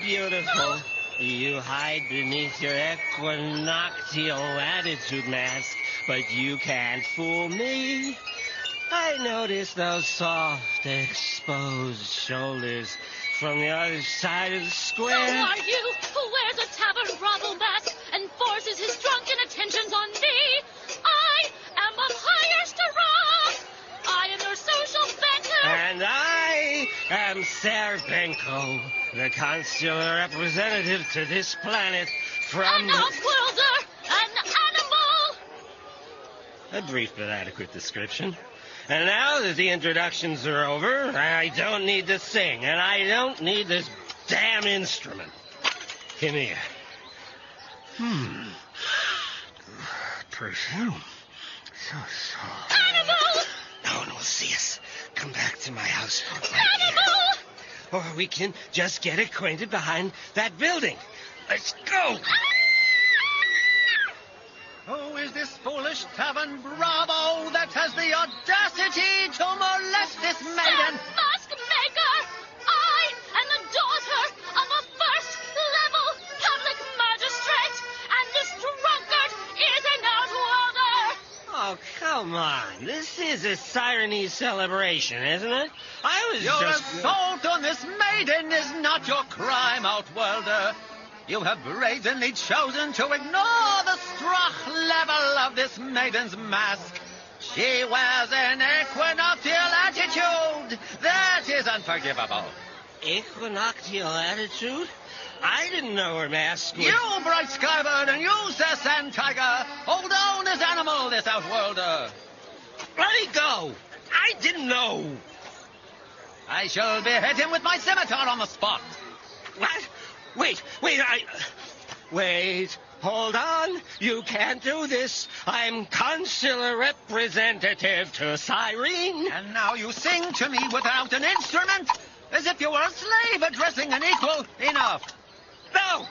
beautiful. You hide beneath your equinoctial attitude mask, but you can't fool me. I notice those soft, exposed shoulders from the other side of the square. Who are you who wears a tavern brothel mask and forces his drunken attentions on me? I am of highest rank. I am your social banker. And I am Serpenko, the consular representative to this planet from An outworlder, an animal. A brief but adequate description. And now that the introductions are over, I don't need to sing, and I don't need this damn instrument. Come here. Perfume. So soft. Animal! No one will see us. Come back to my house. Animal! Or we can just get acquainted behind that building. Let's go! Who is this foolish tavern bravo that has the audacity to molest this maiden? Mask maker! I am the daughter of a first-level public magistrate, and this drunkard is an outworlder! Oh, come on. This is a Sirene celebration, isn't it? Your assault on this maiden is not your crime, outworlder. You have brazenly chosen to ignore the Strach level of this maiden's mask. She wears an equinoctial attitude. That is unforgivable. Equinoctial attitude? I didn't know her mask was... You, bright skybird, and you, Sir Sand Tiger, hold on this animal, this outworlder. Let me go. I didn't know. I shall behead him with my scimitar on the spot. What? Wait, hold on. You can't do this. I'm consular representative to Sirene. And now you sing to me without an instrument, as if you were a slave addressing an equal. Enough. No!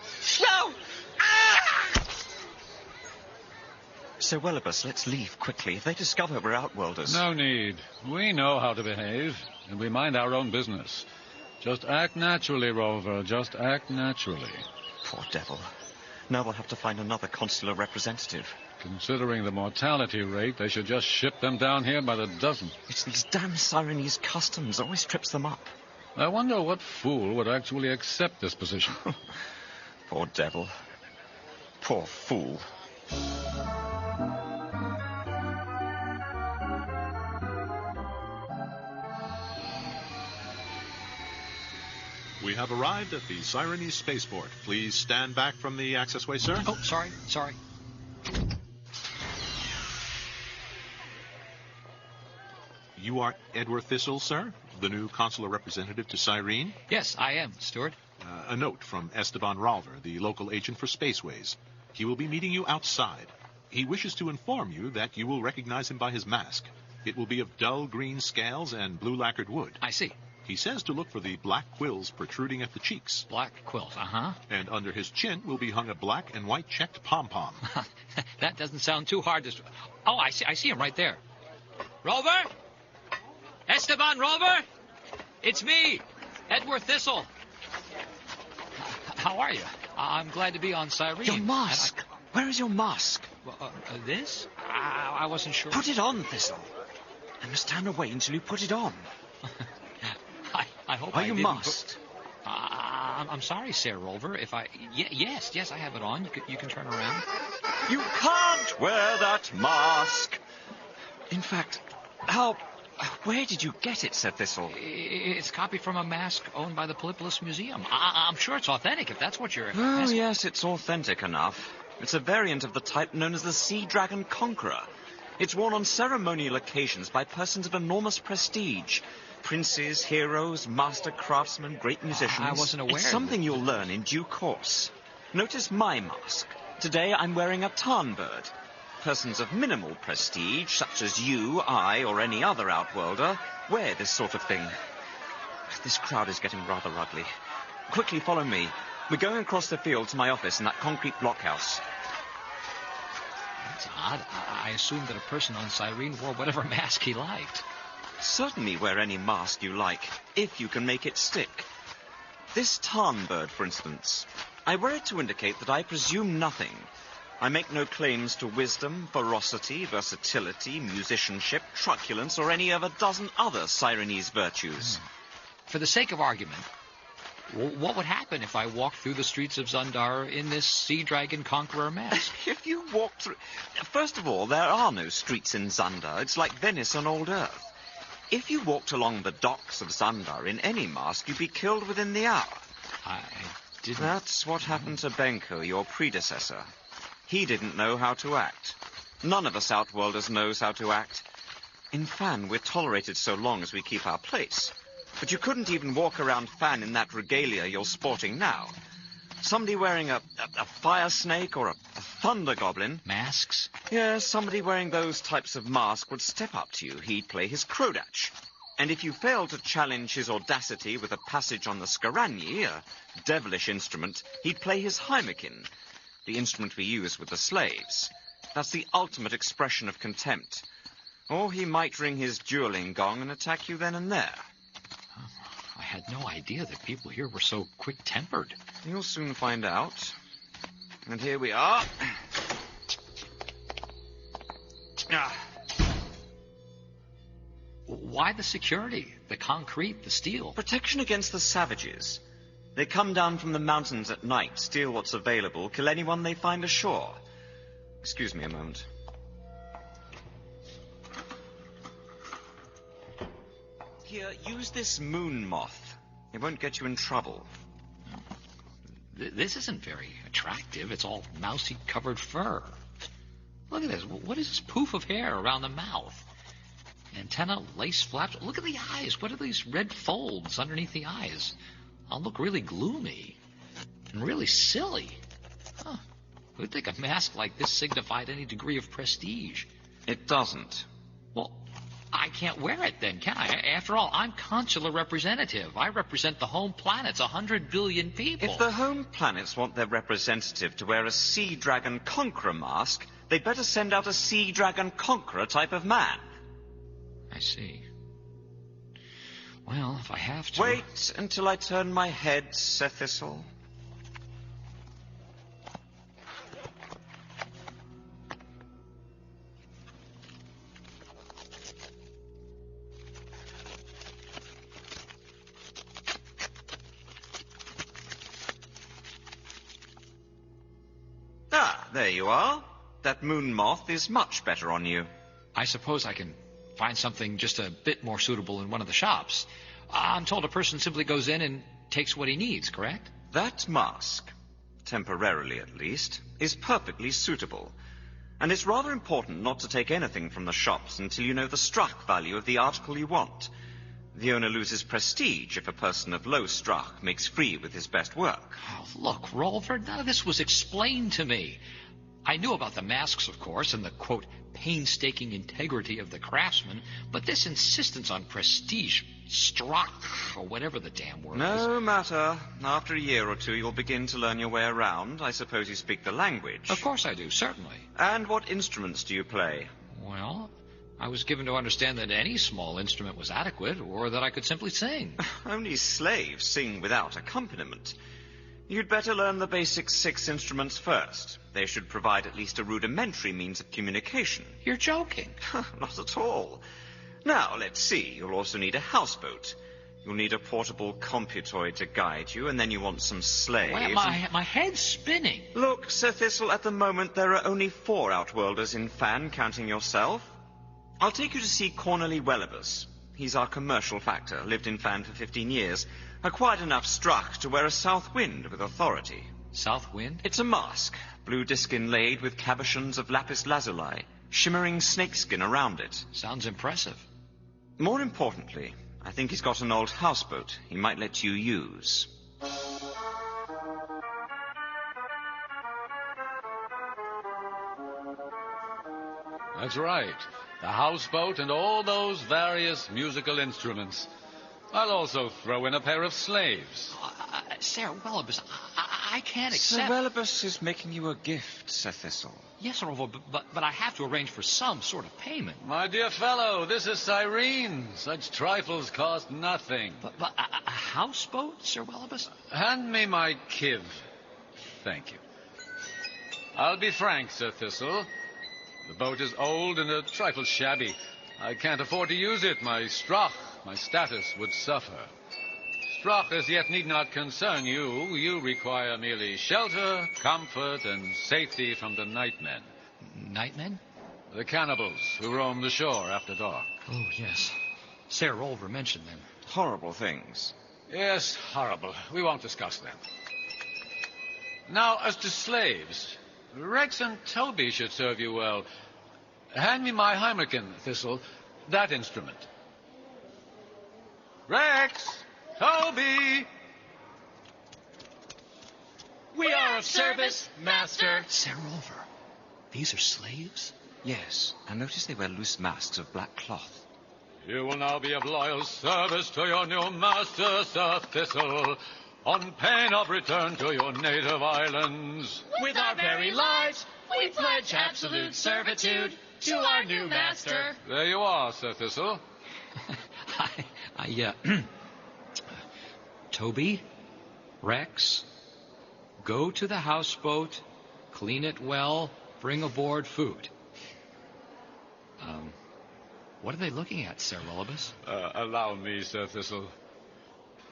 Ah! Sir Willibus, let's leave quickly. If they discover we're outworlders... No need. We know how to behave, and we mind our own business. Just act naturally, Rover. Just act naturally. Poor devil. Now we'll have to find another consular representative. Considering the mortality rate, they should just ship them down here by the dozen. It's these damn Sirenese customs that always trips them up. I wonder what fool would actually accept this position. Poor devil. Poor fool. We have arrived at the Sirene spaceport. Please stand back from the accessway, sir. Oh, sorry. You are Edward Thistle, sir, the new consular representative to Sirene? Yes, I am, Steward. A note from Esteban Rolver, the local agent for Spaceways. He will be meeting you outside. He wishes to inform you that you will recognize him by his mask. It will be of dull green scales and blue lacquered wood. I see. He says to look for the black quills protruding at the cheeks. Black quills, uh-huh. And under his chin will be hung a black and white checked pom-pom. That doesn't sound too hard to... Oh, I see him right there. Rover? Esteban Rover? It's me, Edward Thistle. How are you? I'm glad to be on Sirene. Your mask! Where is your mask? This? I wasn't sure. Put it on, Thistle. I must stand away until you put it on. I hope Are you masked? I'm sorry, Sir Rover. If I... Yes, I have it on. You can turn around. You can't wear that mask. In fact, where did you get it, Sir Thistle? It's copied from a mask owned by the Polypolis Museum. I'm sure it's authentic, if that's what you're Oh, asking. yes, it's authentic enough. It's a variant of the type known as the Sea Dragon Conqueror. It's worn on ceremonial occasions by persons of enormous prestige. Princes, heroes, master craftsmen, great musicians. I wasn't aware. It's something you'll learn in due course. Notice my mask. Today I'm wearing a tarnbird. Persons of minimal prestige, such as you, I, or any other outworlder, wear this sort of thing. This crowd is getting rather ugly. Quickly follow me. We're going across the field to my office in that concrete blockhouse. That's odd. I assumed that a person on Sirene wore whatever mask he liked. Certainly wear any mask you like, if you can make it stick. This tarn bird, for instance. I wear it to indicate that I presume nothing. I make no claims to wisdom, ferocity, versatility, musicianship, truculence, or any of a dozen other Sirenese virtues. For the sake of argument, what would happen if I walked through the streets of Zundar in this sea dragon conqueror mask? If you walk through... First of all, there are no streets in Zundar. It's like Venice on old Earth. If you walked along the docks of Zundar in any mask, you'd be killed within the hour. I didn't... That's what happened to Benko, your predecessor. He didn't know how to act. None of us Outworlders knows how to act. In Fan, we're tolerated so long as we keep our place. But you couldn't even walk around Fan in that regalia you're sporting now. Somebody wearing a fire snake or a thunder goblin... Masks? Yes, somebody wearing those types of masks would step up to you. He'd play his Krodatch. And if you failed to challenge his audacity with a passage on the Skarani, a devilish instrument, he'd play his Heimekin, the instrument we use with the slaves. That's the ultimate expression of contempt. Or he might ring his dueling gong and attack you then and there. I had no idea that people here were so quick-tempered. You'll soon find out. And here we are. Why the security? The concrete, the steel? Protection against the savages. They come down from the mountains at night, steal what's available, kill anyone they find ashore. Excuse me a moment. Here, use this moon moth. It won't get you in trouble. This isn't very attractive. It's all mousy-covered fur. Look at this. What is this poof of hair around the mouth? Antenna, lace flaps. Look at the eyes. What are these red folds underneath the eyes? I'll look really gloomy and really silly. Huh. Who'd think a mask like this signified any degree of prestige? It doesn't. Well, I can't wear it then, can I? After all, I'm consular representative. I represent the home planet's 100 billion people. If the home planets want their representative to wear a sea dragon conqueror mask, they'd better send out a sea dragon conqueror type of man. I see. Well, if I have to... Wait until I turn my head, Sir Thistle. Ah, there you are. That moon moth is much better on you. I suppose I can find something just a bit more suitable in one of the shops. I'm told a person simply goes in and takes what he needs, correct? That mask, temporarily at least, is perfectly suitable. And it's rather important not to take anything from the shops until you know the struck value of the article you want. The owner loses prestige if a person of low struck makes free with his best work. Oh, look, Rolver, none of this was explained to me. I knew about the masks, of course, and the, quote, painstaking integrity of the craftsman, but this insistence on prestige, struck, or whatever the damn word is... No matter. After a year or two, you'll begin to learn your way around. I suppose you speak the language. Of course I do, certainly. And what instruments do you play? Well, I was given to understand that any small instrument was adequate, or that I could simply sing. Only slaves sing without accompaniment. You'd better learn the basic 6 instruments first. They should provide at least a rudimentary means of communication. You're joking. Not at all. Now, let's see. You'll also need a houseboat. You'll need a portable computoid to guide you, and then you want some slaves. Well, my head's spinning. Look, Sir Thistle, at the moment there are only 4 Outworlders in Fan, counting yourself. I'll take you to see Cornelie Wellibus. He's our commercial factor, lived in Fan for 15 years. Acquired enough struck to wear a south wind with authority. South wind? It's a mask, blue disc inlaid with cabochons of lapis lazuli, shimmering snakeskin around it. Sounds impressive. More importantly, I think he's got an old houseboat he might let you use. That's right. The houseboat and all those various musical instruments. I'll also throw in a pair of slaves. Sir Wellibus, I can't accept... Sir Wellibus is making you a gift, Sir Thistle. Yes, Sir Rover, but I have to arrange for some sort of payment. My dear fellow, this is Sirene. Such trifles cost nothing. But a houseboat, Sir Wellibus? Hand me my kiv. Thank you. I'll be frank, Sir Thistle. The boat is old and a trifle shabby. I can't afford to use it. My strach, my status, would suffer. Strach as yet need not concern you. You require merely shelter, comfort, and safety from the nightmen. Nightmen? The cannibals who roam the shore after dark. Oh, yes. Sir Rolver mentioned them. Horrible things. Yes, horrible. We won't discuss them. Now, as to slaves, Rex and Toby should serve you well. Hand me my Heimerkin, Thistle, that instrument. Rex! Toby! We are of service, master. Sir Rolver, these are slaves? Yes, and notice they wear loose masks of black cloth. You will now be of loyal service to your new master, Sir Thistle, on pain of return to your native islands. With our very lives, we pledge absolute servitude to our new master. There you are, Sir Thistle. Toby, Rex, go to the houseboat, clean it well, bring aboard food. What are they looking at, Sir Lullabus? Allow me, Sir Thistle.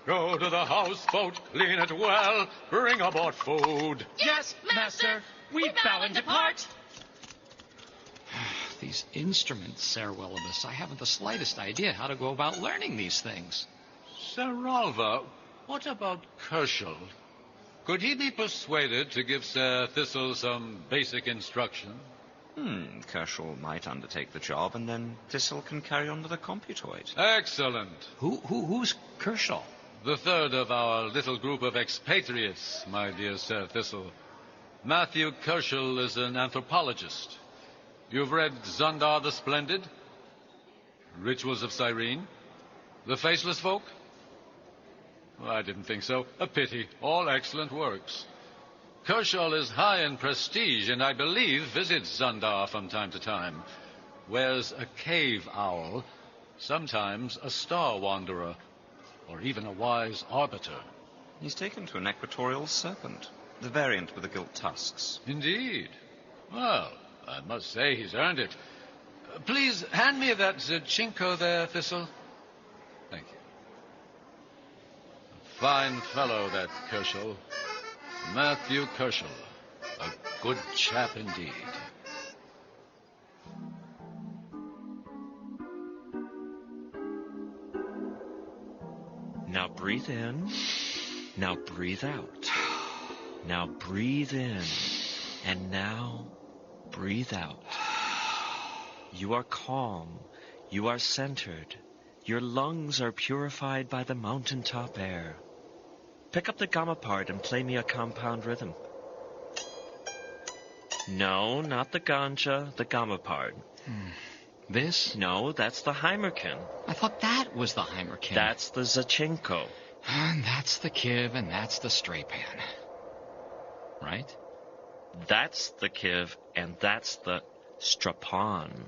Go to the houseboat, clean it well, bring aboard food. Yes, master. We bow and depart. These instruments, Sir Willibus, I haven't the slightest idea how to go about learning these things. Sir Rolver, what about Kerschel? Could he be persuaded to give Sir Thistle some basic instruction? Kerschel might undertake the job, and then Thistle can carry on with the computoid. Excellent. Who's Kerschel? The third of our little group of expatriates, my dear Sir Thistle. Matthew Kerschel is an anthropologist. You've read Zundar the Splendid? Rituals of Sirene? The Faceless Folk? Well, I didn't think so. A pity. All excellent works. Kerschel is high in prestige, and I believe visits Zundar from time to time. Wears a cave owl, sometimes a star wanderer, or even a wise arbiter. He's taken to an equatorial serpent, the variant with the gilt tusks. Indeed. Well, I must say he's earned it. Please hand me that Zachinko there, Thistle. Thank you. A fine fellow, that Kerschel. Matthew Kerschel. A good chap indeed. Now breathe in. Now breathe out. Now breathe in. And now breathe out. You are calm. You are centered. Your lungs are purified by the mountaintop air. Pick up the gamma part and play me a compound rhythm. No, not the ganja, the gamma part. This? No, that's the Heimerkin. I thought that was the Heimerkin. That's the Zachinko. And that's the Kiv, and that's the Straypan. Right? That's the Kiv, and that's the Strapon.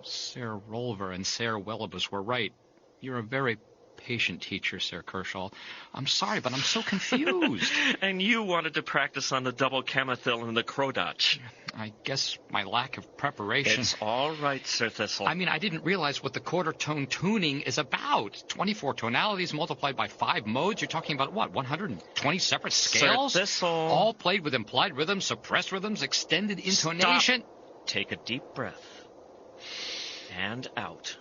Sir Rolver and Sir Wellibus were right. You're a very patient teacher, Sir Kerschel. I'm sorry, but I'm so confused. And you wanted to practice on the double Camathill and the Crodach. I guess my lack of preparation... It's all right, Sir Thistle. I mean, I didn't realize what the quarter tone tuning is about. 24 tonalities multiplied by 5 modes. You're talking about, what, 120 separate scales? Sir Thistle. All played with implied rhythms, suppressed rhythms, extended intonation. Stop. Take a deep breath. And out.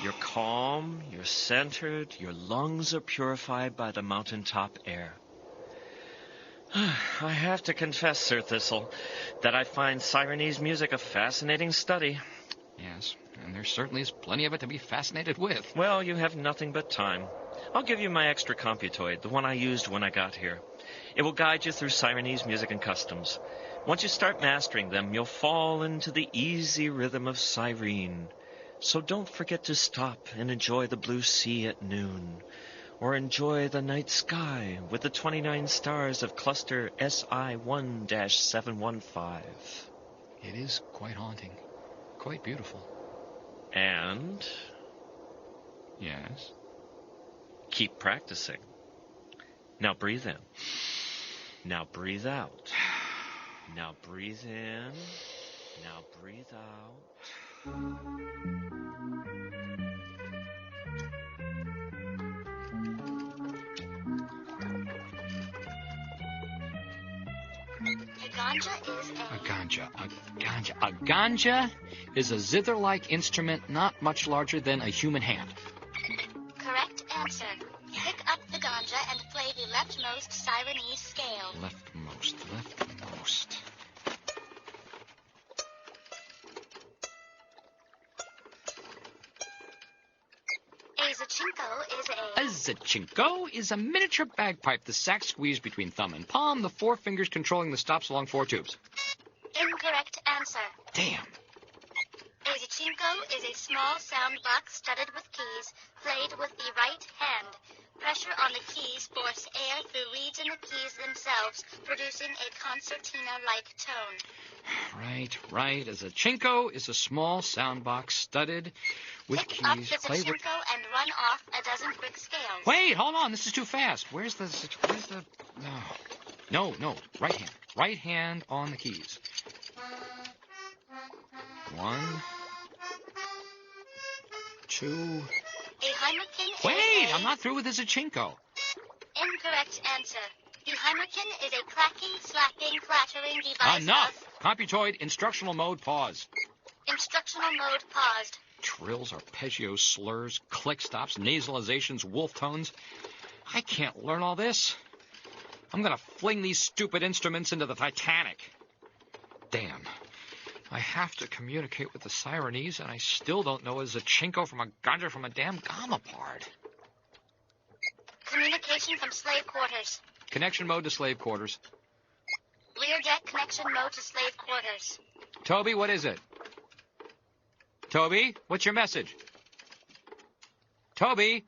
You're calm, you're centered, your lungs are purified by the mountaintop air. I have to confess, Sir Thistle, that I find Sirenese music a fascinating study. Yes, and there certainly is plenty of it to be fascinated with. Well, you have nothing but time. I'll give you my extra computoid, the one I used when I got here. It will guide you through Sirenese music and customs. Once you start mastering them, you'll fall into the easy rhythm of Sirene. So don't forget to stop and enjoy the blue sea at noon, or enjoy the night sky with the 29 stars of cluster SI1-715. It is quite haunting. Quite beautiful. And Yes. keep practicing. Now breathe in. Now breathe out. Now breathe in. Now breathe out. A ganja is a zither-like instrument not much larger than a human hand. Correct answer. Pick up the ganja and play the leftmost Sirenese scale. Leftmost. A zachinko is A zachinko is a miniature bagpipe, the sack squeezed between thumb and palm, the 4 fingers controlling the stops along 4 tubes. Incorrect answer. Damn. A zachinko is a small sound box studded with keys, played with the right hand. Pressure on the keys force air through reeds in the keys themselves, producing a concertina-like tone. Right. A zachinko is a small sound box studded with Pick keys. up the zachinko and run off a dozen brick scales. Wait, hold on. This is too fast. Where's the... No. Right hand. Right hand on the keys. 1, 2... A Heimerkin Wait, I'm not through with the zachinko. Incorrect answer. The Heimerkin is a clacking, slapping, clattering device. Enough! Computoid instructional mode pause. Instructional mode paused. Trills, arpeggios, slurs, click stops, nasalizations, wolf tones. I can't learn all this. I'm gonna fling these stupid instruments into the Titanic. Damn. I have to communicate with the Sirenese, and I still don't know a zachinko from a ganja from a damn gamma part. Communication from slave quarters. Connection mode to slave quarters. Rear deck connection mode to slave quarters. Toby, what is it? Toby, what's your message? Toby?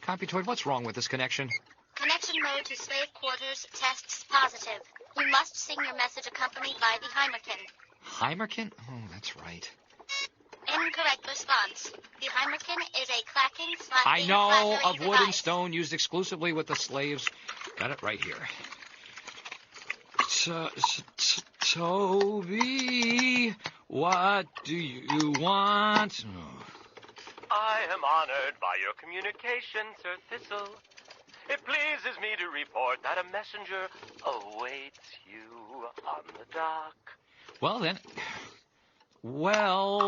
Computoid, what's wrong with this connection? Connection mode to slave quarters tests positive. You must sing your message accompanied by the Heimerkin. Heimerkin? Oh, that's right. Incorrect response. The Heimerkin is a clacking, slapping, I know, clattering of wood and device. stone used exclusively with the slaves. Got it right here. Toby, what do you want? Oh. I am honored by your communication, Sir Thistle. It pleases me to report that a messenger awaits you on the dock. Well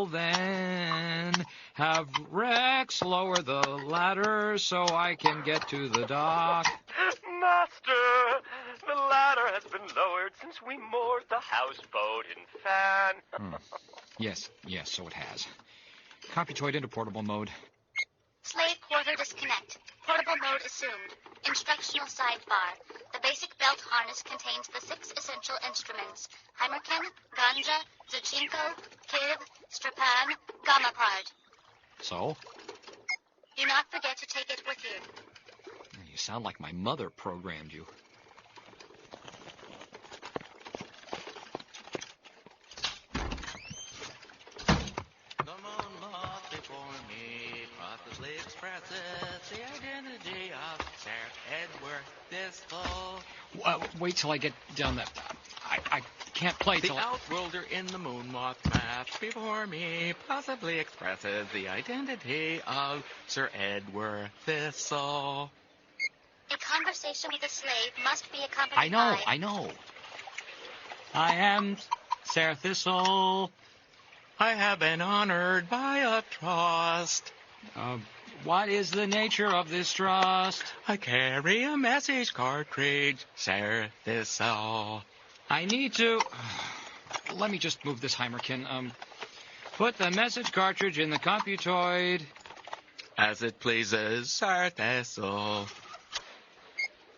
then, have Rex lower the ladder so I can get to the dock. Master, the ladder has been lowered since we moored the houseboat in Fan. Yes, so it has. Computoid into portable mode. Slave quarter disconnect. Portable mode assumed. Instructional sidebar. The basic belt harness contains the 6 essential instruments: Heimerkin, ganja, zachinko, kib, strapan, gamma part. So? Do not forget to take it with you. You sound like my mother programmed you. The moon moth before me prosperously expresses the identity of Sir Edward Thistle. Wait till I get down that... I can't play The till outworlder in the moon moth map before me possibly expresses the identity of Sir Edward Thistle. A conversation with a slave must be accompanied by... I know. I am Sir Thistle. I have been honored by a trust. What is the nature of this trust? I carry a message cartridge, Sir Thistle. I need to... Let me just move this Heimerkin. Put the message cartridge in the computoid. As it pleases, Sir Thistle.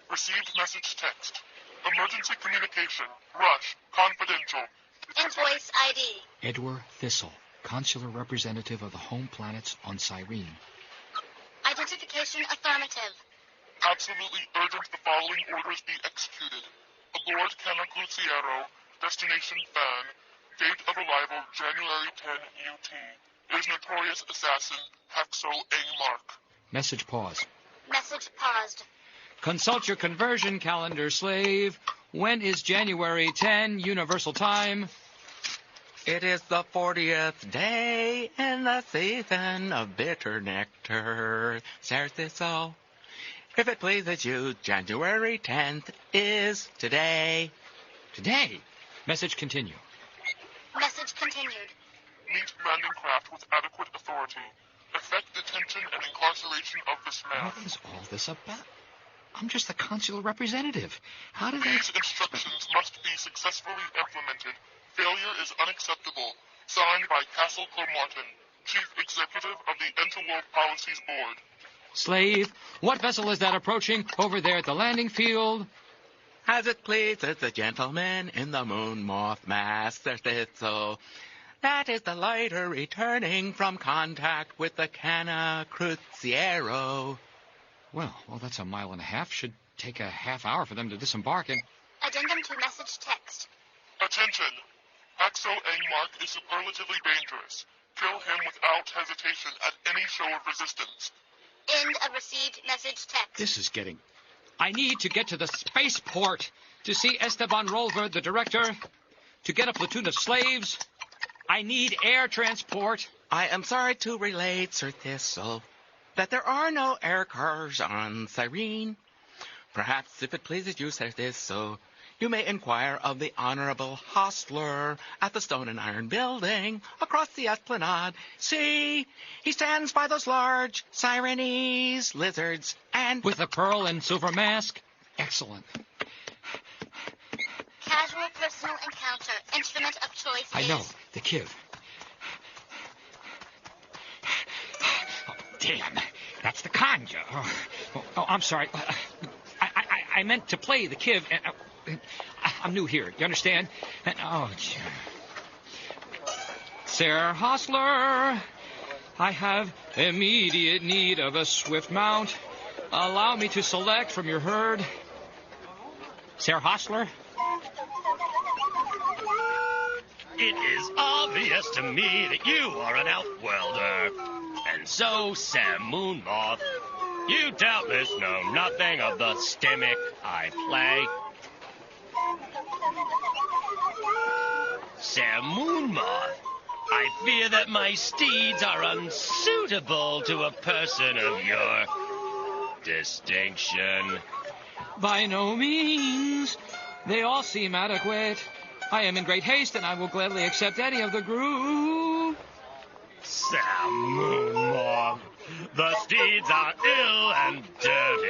Received message text. Emergency communication. Rush. Confidential. Invoice ID. Edward Thistle, consular representative of the home planets on Sirene. Identification affirmative. Absolutely urgent the following orders be executed. Aboard Cana Cruciero. Destination Fan. Date arrival January 10 UT is notorious assassin Haxel Mark. Message pause. Message paused. Consult your conversion calendar, slave. When is January 10 Universal Time? It is the 40th day in the season of bitter nectar, says this so. If it pleases you, January 10th is today. Today. Message continue. Message continued. Meet landing craft with adequate authority. Effect detention and incarceration of this man. What is all this about? I'm just the consular representative. How did These instructions must be successfully implemented. Failure is unacceptable. Signed by Castle Clormartin, Chief Executive of the Interworld Policies Board. Slave, what vessel is that approaching over there at the landing field? As it pleases the gentleman in the moon moth mask, says it so. That is the lighter returning from contact with the Cana Cruciero. Well, that's a mile and a half. Should take a half hour for them to disembark in. Addendum to message text. Attention! Haxel Mark is superlatively dangerous. Kill him without hesitation at any show of resistance. End of received message text. This is getting... I need to get to the spaceport to see Esteban Rolver, the director, to get a platoon of slaves. I need air transport. I am sorry to relate, Sir Thistle, that there are no air cars on Sirene. Perhaps, if it pleases you, Sir Thistle, you may inquire of the Honorable Hostler at the Stone and Iron Building across the Esplanade. See, he stands by those large Sirenese lizards and... With the pearl and silver mask? Excellent. Casual personal encounter. Instrument of choice I is... know, the Kiv. Oh, damn, that's the conga. Oh, I'm sorry. I meant to play the Kiv. I'm new here, you understand? Sir Hostler, I have immediate need of a swift mount. Allow me to select from your herd. Sir Hostler? It is obvious to me that you are an outworlder. And so, Sam Moonmoth, you doubtless know nothing of the stomach I play. Sam Moonmoth, I fear that my steeds are unsuitable to a person of your distinction. By no means. They all seem adequate. I am in great haste, and I will gladly accept any of the group. Sam Moonmoth, the steeds are ill and dirty.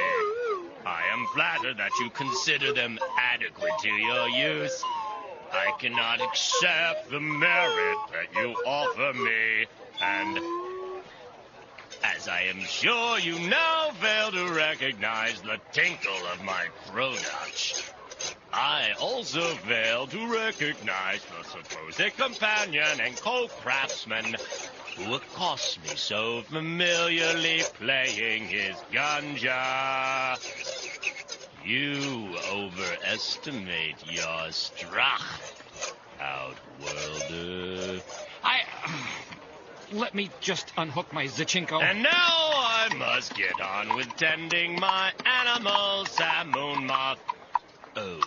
I am flattered that you consider them adequate to your use. I cannot accept the merit that you offer me, and as I am sure you now fail to recognize the tinkle of my product, I also fail to recognize the supposed companion and co-craftsman who accosts me so familiarly playing his ganja. You overestimate your strength, outworlder. Let me just unhook my Zachinko. And now I must get on with tending my animals, Sam Moonmoth. Oh,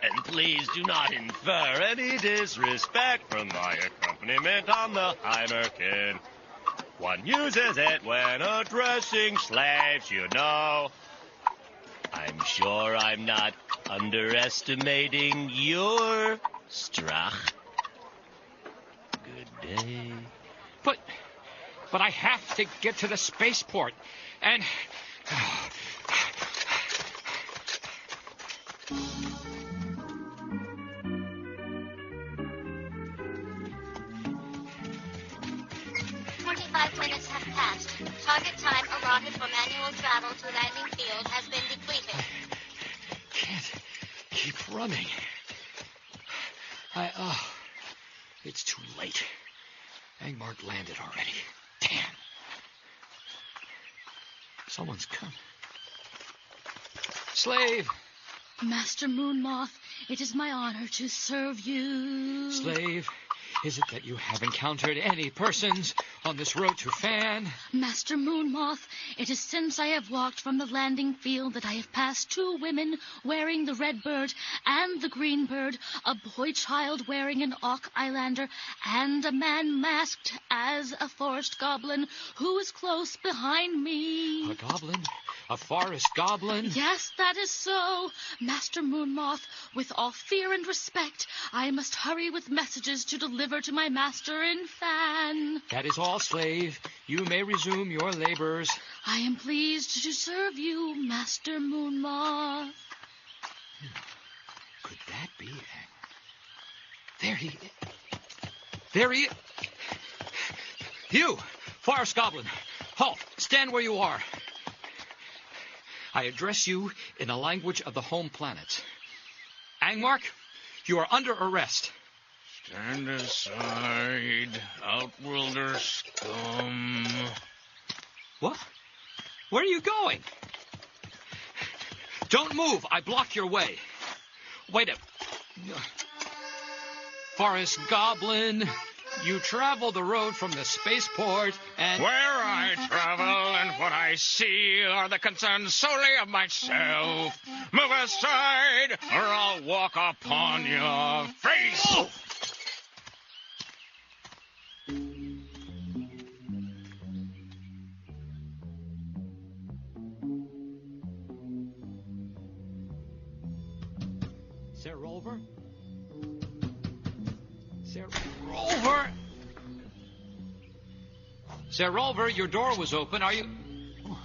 and please do not infer any disrespect from my accompaniment on the Heimerkin. One uses it when addressing slaves, you know. I'm sure I'm not underestimating your strength. Good day. But I have to get to the spaceport, and... 25 minutes have passed. Target time allotted for manual travel to landing field has been depleted. Can't keep running. It's too late. Angmar landed already. Damn. Someone's come. Slave! Master Moonmoth, it is my honor to serve you. Slave, is it that you have encountered any persons on this road to Fan? Master Moon Moth, it is since I have walked from the landing field that I have passed 2 women wearing the red bird and the green bird, a boy child wearing an auk eyelander, and a man masked as a forest goblin who is close behind me. A goblin? A forest goblin? Yes, that is so. Master Moon Moth, with all fear and respect, I must hurry with messages to deliver to my master in Fan. That is all, slave. You may resume your labors. I am pleased to serve you, Master Moon Moth. Could that be? There he is. You, forest goblin, halt. Stand where you are. I address you in the language of the home planet. Angmark, you are under arrest. Stand aside, outworlder scum. What? Where are you going? Don't move. I block your way. Wait a... Forest goblin, you travel the road from the spaceport and... Where I travel and what I see are the concerns solely of myself. Move aside, or I'll walk upon your face. Oh! Sir Rolver? Sir Rolver? Sir Rolver, your door was open. Are you... Oh.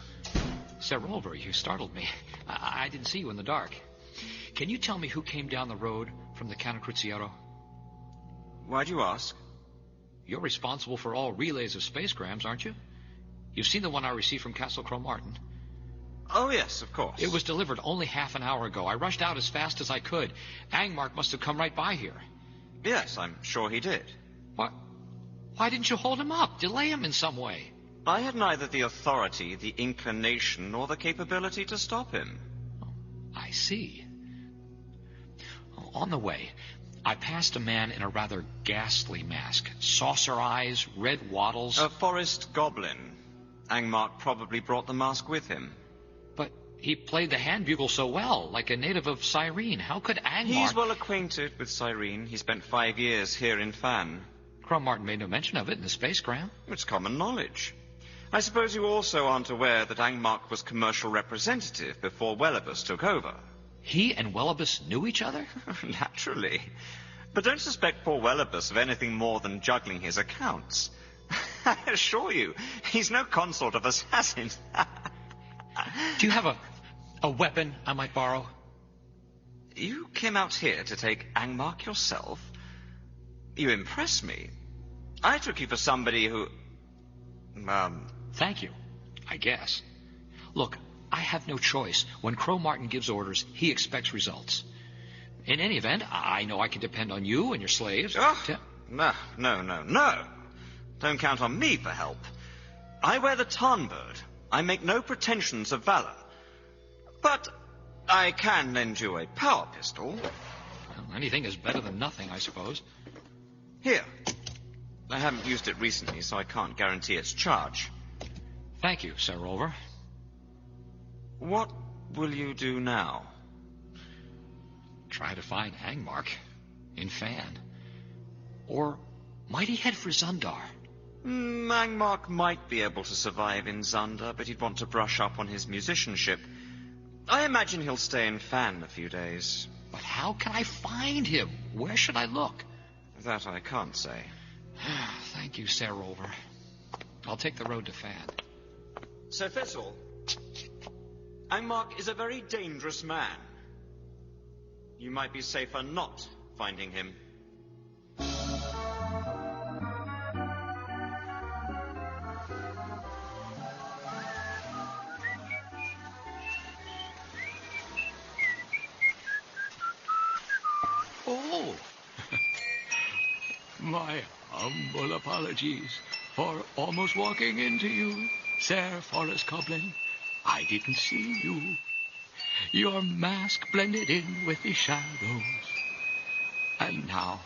Sir Rolver, you startled me. I didn't see you in the dark. Can you tell me who came down the road from the Canna Cruciero? Why do you ask? You're responsible for all relays of spacegrams, aren't you? You've seen the one I received from Castle Cromartin. Oh, yes, of course. It was delivered only half an hour ago. I rushed out as fast as I could. Angmark must have come right by here. Yes, I'm sure he did. What? Why didn't you hold him up? Delay him in some way? I had neither the authority, the inclination, nor the capability to stop him. I see. On the way, I passed a man in a rather ghastly mask. Saucer eyes, red wattles. A forest goblin. Angmark probably brought the mask with him. But he played the hand bugle so well, like a native of Sirene. How could Angmark... He's well acquainted with Sirene. He spent 5 years here in Fan. Cromartin made no mention of it in the spacegram. It's common knowledge. I suppose you also aren't aware that Angmark was commercial representative before Wellibus took over. He and Wellibus knew each other? Naturally. But don't suspect poor Wellibus of anything more than juggling his accounts. I assure you, he's no consort of assassins. Do you have a weapon I might borrow? You came out here to take Angmark yourself? You impress me. I took you for somebody who... Thank you, I guess. Look, I have no choice. When Cromartin gives orders, he expects results. In any event, I know I can depend on you and your slaves. Oh, no. Don't count on me for help. I wear the Tarnbird. I make no pretensions of valor. But I can lend you a power pistol. Well, anything is better than nothing, I suppose. Here. I haven't used it recently, so I can't guarantee its charge. Thank you, Sir Rolver. What will you do now? Try to find Angmark in Fan. Or might he head for Zundar? Angmark might be able to survive in Zundar, but he'd want to brush up on his musicianship. I imagine he'll stay in Fan a few days. But how can I find him? Where should I look? That I can't say. Thank you, Sir Rolver. I'll take the road to Fan. Sir Thistle, Angmark is a very dangerous man. You might be safer not finding him. Oh! My humble apologies for almost walking into you, Sir Forest Goblin. I didn't see you. Your mask blended in with the shadows. And now,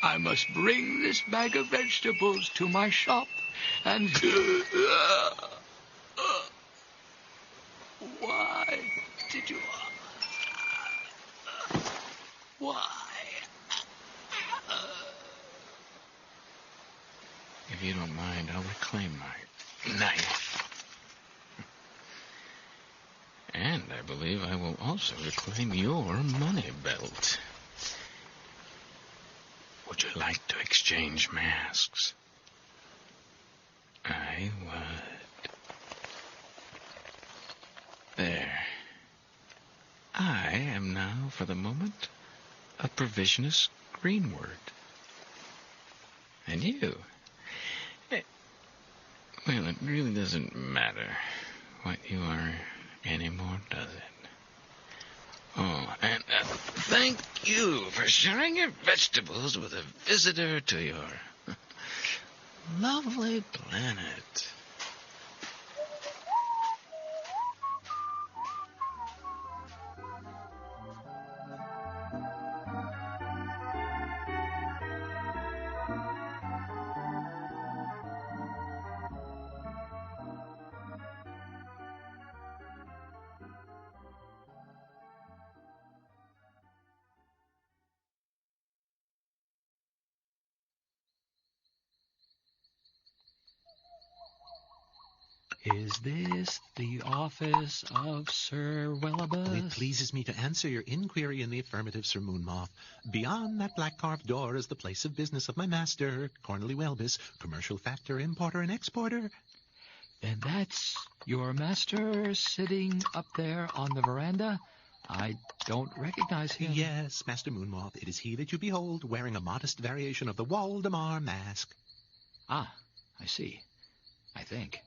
I must bring this bag of vegetables to my shop and... Why did you... Why? If you don't mind, I'll reclaim my knife. And I believe I will also reclaim your money belt. Would you like to exchange masks? I would. There. I am now, for the moment, a provisionist greenword. And you? Well, it really doesn't matter what you are anymore, does it? Oh, and thank you for sharing your vegetables with a visitor to your lovely planet. Is this the office of Sir Wellibus? It pleases me to answer your inquiry in the affirmative, Sir Moonmoth. Beyond that black carved door is the place of business of my master, Cornely Welbus, commercial factor, importer, and exporter. Then that's your master sitting up there on the veranda? I don't recognize him. Yes, Master Moonmoth, it is he that you behold, wearing a modest variation of the Waldemar mask. Ah, I see. I think.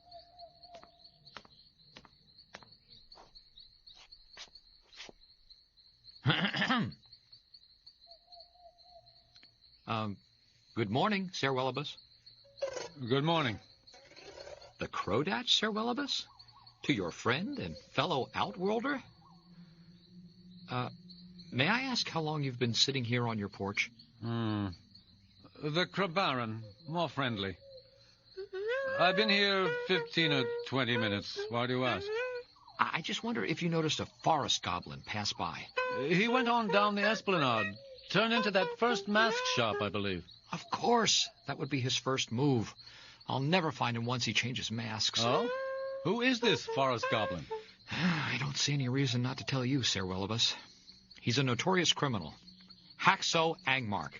Good morning, Sir Wellibus. Good morning. The Crodatch, Sir Wellibus? To your friend and fellow outworlder? May I ask how long you've been sitting here on your porch? The Krabaran, more friendly. I've been here 15 or 20 minutes. Why do you ask? I just wonder if you noticed a forest goblin pass by. He went on down the esplanade, turned into that first mask shop, I believe. Of course. That would be his first move. I'll never find him once he changes masks. Oh? Who is this forest goblin? I don't see any reason not to tell you, Sir Wellibus. He's a notorious criminal. Haxo Angmark.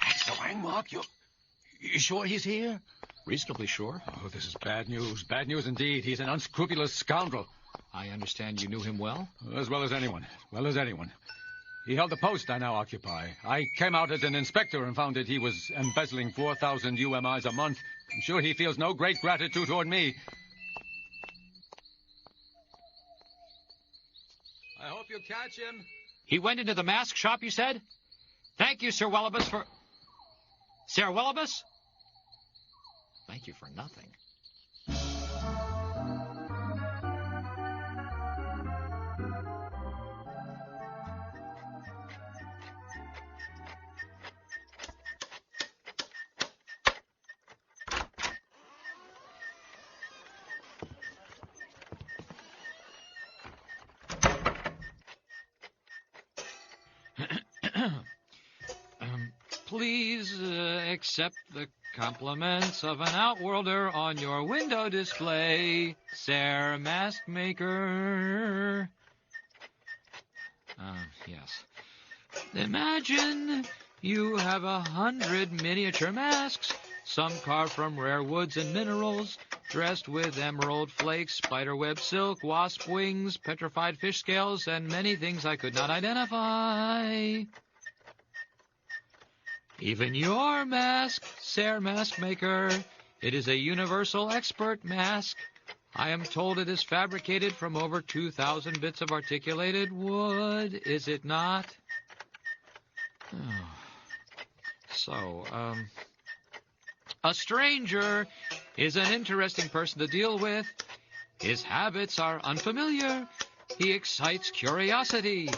Haxo Angmark? You sure he's here? Reasonably sure. Oh, this is bad news. Bad news indeed. He's an unscrupulous scoundrel. I understand you knew him well? As well as anyone. Well as anyone. He held the post I now occupy. I came out as an inspector and found that he was embezzling 4,000 UMIs a month. I'm sure he feels no great gratitude toward me. I hope you catch him. He went into the mask shop, you said? Thank you, Sir Wellibus, for... Sir Wellibus? Thank you for nothing. Please accept the compliments of an outworlder on your window display, Sir Mask Maker. Yes. Imagine you have 100 miniature masks, some carved from rare woods and minerals, dressed with emerald flakes, spiderweb silk, wasp wings, petrified fish scales, and many things I could not identify. Even your mask, Sir Mask Maker, it is a universal expert mask. I am told it is fabricated from over 2,000 bits of articulated wood, is it not? A stranger is an interesting person to deal with. His habits are unfamiliar. He excites curiosity.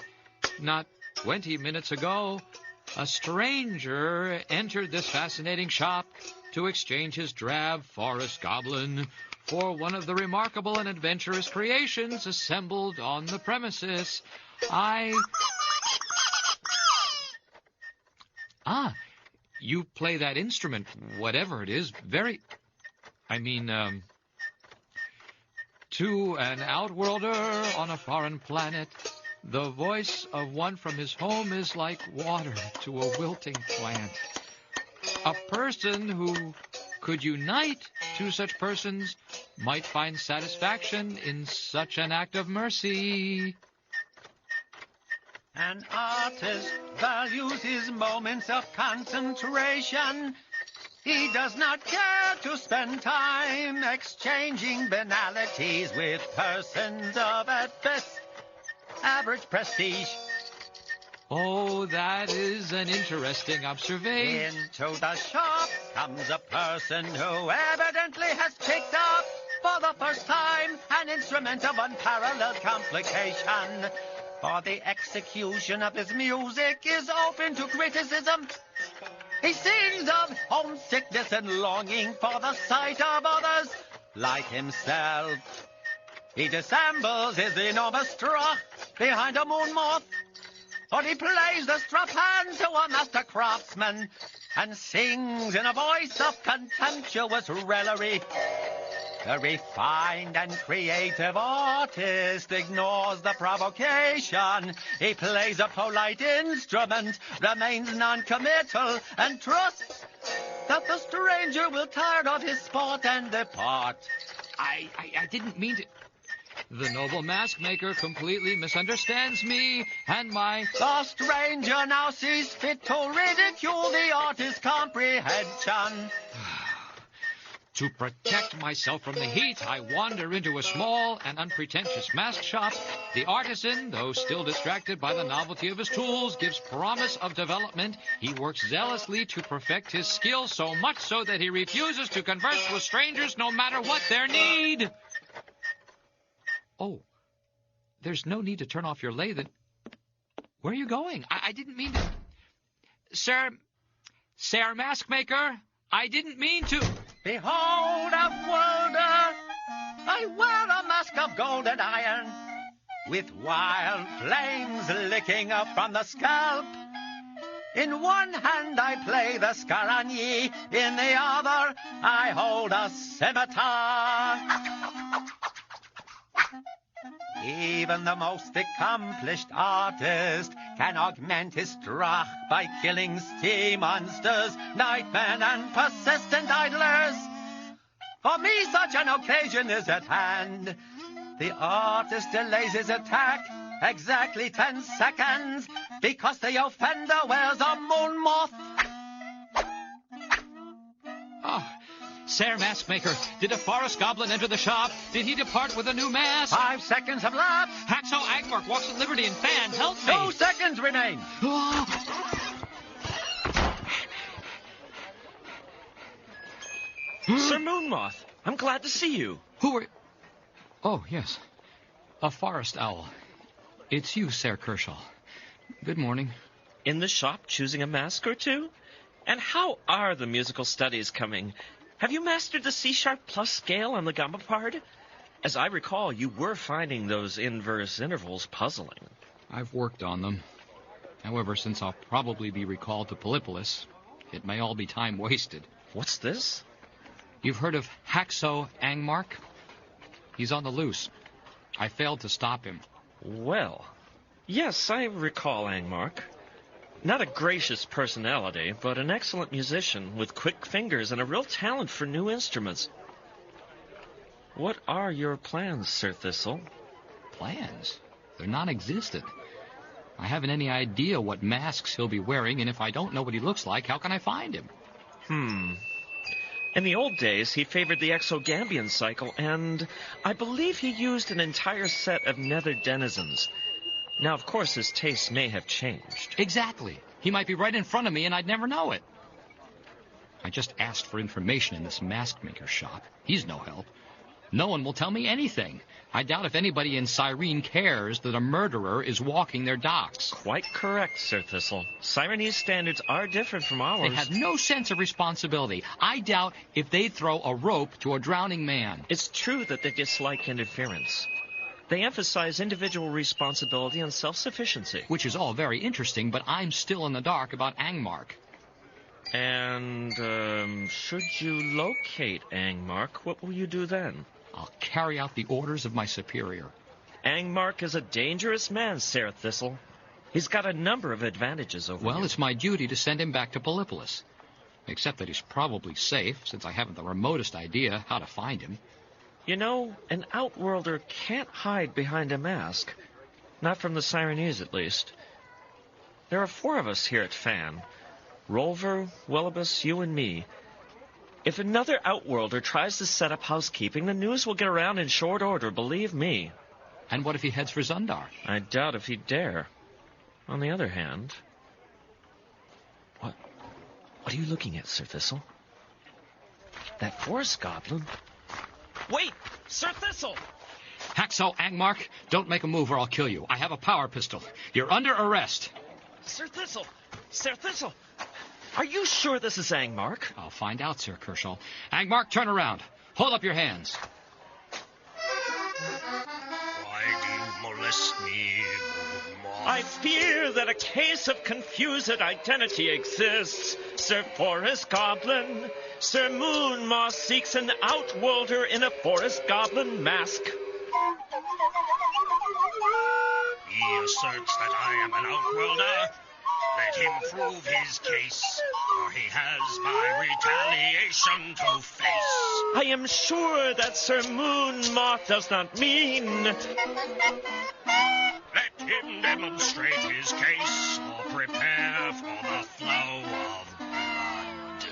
Not 20 minutes ago, A stranger entered this fascinating shop to exchange his drab forest goblin for one of the remarkable and adventurous creations assembled on the premises. You play that instrument, whatever it is, to an outworlder on a foreign planet, the voice of one from his home is like water to a wilting plant. A person who could unite two such persons might find satisfaction in such an act of mercy. An artist values his moments of concentration. He does not care to spend time exchanging banalities with persons of at best average prestige. Oh, that is an interesting observation. Into the shop comes a person who evidently has picked up for the first time an instrument of unparalleled complication. For the execution of his music is open to criticism. He sings of homesickness and longing for the sight of others like himself. He dissembles his enormous strut behind a moon moth, or he plays the strap hand to a master craftsman and sings in a voice of contemptuous raillery. The refined and creative artist ignores the provocation. He plays a polite instrument, remains non-committal, and trusts that the stranger will tire of his sport and depart. I didn't mean to... The noble mask maker completely misunderstands me and my... The stranger now sees fit to ridicule the artist's comprehension. To protect myself from the heat, I wander into a small and unpretentious mask shop. The artisan, though still distracted by the novelty of his tools, gives promise of development. He works zealously to perfect his skill, so much so that he refuses to converse with strangers no matter what their need. Oh, there's no need to turn off your lathe. Where are you going? I didn't mean to... Sir Mask Maker, I didn't mean to... Behold, Outworlder, I wear a mask of gold and iron, with wild flames licking up from the scalp. In one hand I play the scaragni, in the other I hold a scimitar. Even the most accomplished artist can augment his strach by killing sea monsters, nightmen, and persistent idlers. For me, such an occasion is at hand. The artist delays his attack exactly 10 seconds because the offender wears a moon moth. Oh, Sir Mask Maker, did a forest goblin enter the shop? Did he depart with a new mask? 5 seconds have lapsed. Haxo Agmark walks at liberty and Fan, help me. 2 seconds remain. Sir Moonmoth, I'm glad to see you. Who are... Oh, yes. A forest owl. It's you, Sir Kershaw. Good morning. In the shop, choosing a mask or two? And how are the musical studies coming? Have you mastered the C-sharp plus scale on the gamma part? As I recall, you were finding those inverse intervals puzzling. I've worked on them. However, since I'll probably be recalled to Polypolis, it may all be time wasted. What's this? You've heard of Haxo Angmark? He's on the loose. I failed to stop him. Well, yes, I recall Angmark. Not a gracious personality, but an excellent musician with quick fingers and a real talent for new instruments. What are your plans, Sir Thistle? Plans? They're non-existent. I haven't any idea what masks he'll be wearing, and if I don't know what he looks like, how can I find him? In the old days, he favored the exogambian cycle, and I believe he used an entire set of nether denizens. Now, of course, his tastes may have changed. Exactly. He might be right in front of me, and I'd never know it. I just asked for information in this mask maker shop. He's no help. No one will tell me anything. I doubt if anybody in Sirene cares that a murderer is walking their docks. Quite correct, Sir Thistle. Sirenese standards are different from ours. They have no sense of responsibility. I doubt if they'd throw a rope to a drowning man. It's true that they dislike interference. They emphasize individual responsibility and self-sufficiency. Which is all very interesting, but I'm still in the dark about Angmark. And, should you locate Angmark, what will you do then? I'll carry out the orders of my superior. Angmark is a dangerous man, Sir Thistle. He's got a number of advantages over you. Well, it's my duty to send him back to Polypolis. Except that he's probably safe, since I haven't the remotest idea how to find him. You know, an outworlder can't hide behind a mask. Not from the Sirenese, at least. There are 4 of us here at Fan. Rolver, Willibus, you and me. If another outworlder tries to set up housekeeping, the news will get around in short order, believe me. And what if he heads for Zundar? I doubt if he'd dare. On the other hand... What are you looking at, Sir Thistle? That forest goblin? Wait! Sir Thistle! Haxo, Angmark, don't make a move or I'll kill you. I have a power pistol. You're under arrest. Sir Thistle! Sir Thistle! Are you sure this is Angmark? I'll find out, Sir Kershaw. Angmark, turn around. Hold up your hands. Why do you molest me, Moth? I fear that a case of confused identity exists. Sir Forest Goblin. Sir Moon Moth seeks an outworlder in a forest goblin mask. He asserts that I am an outworlder. Let him prove his case, or he has my retaliation to face. I am sure that Sir Moon Moth does not mean... Let him demonstrate his case, or prepare for the flow of blood.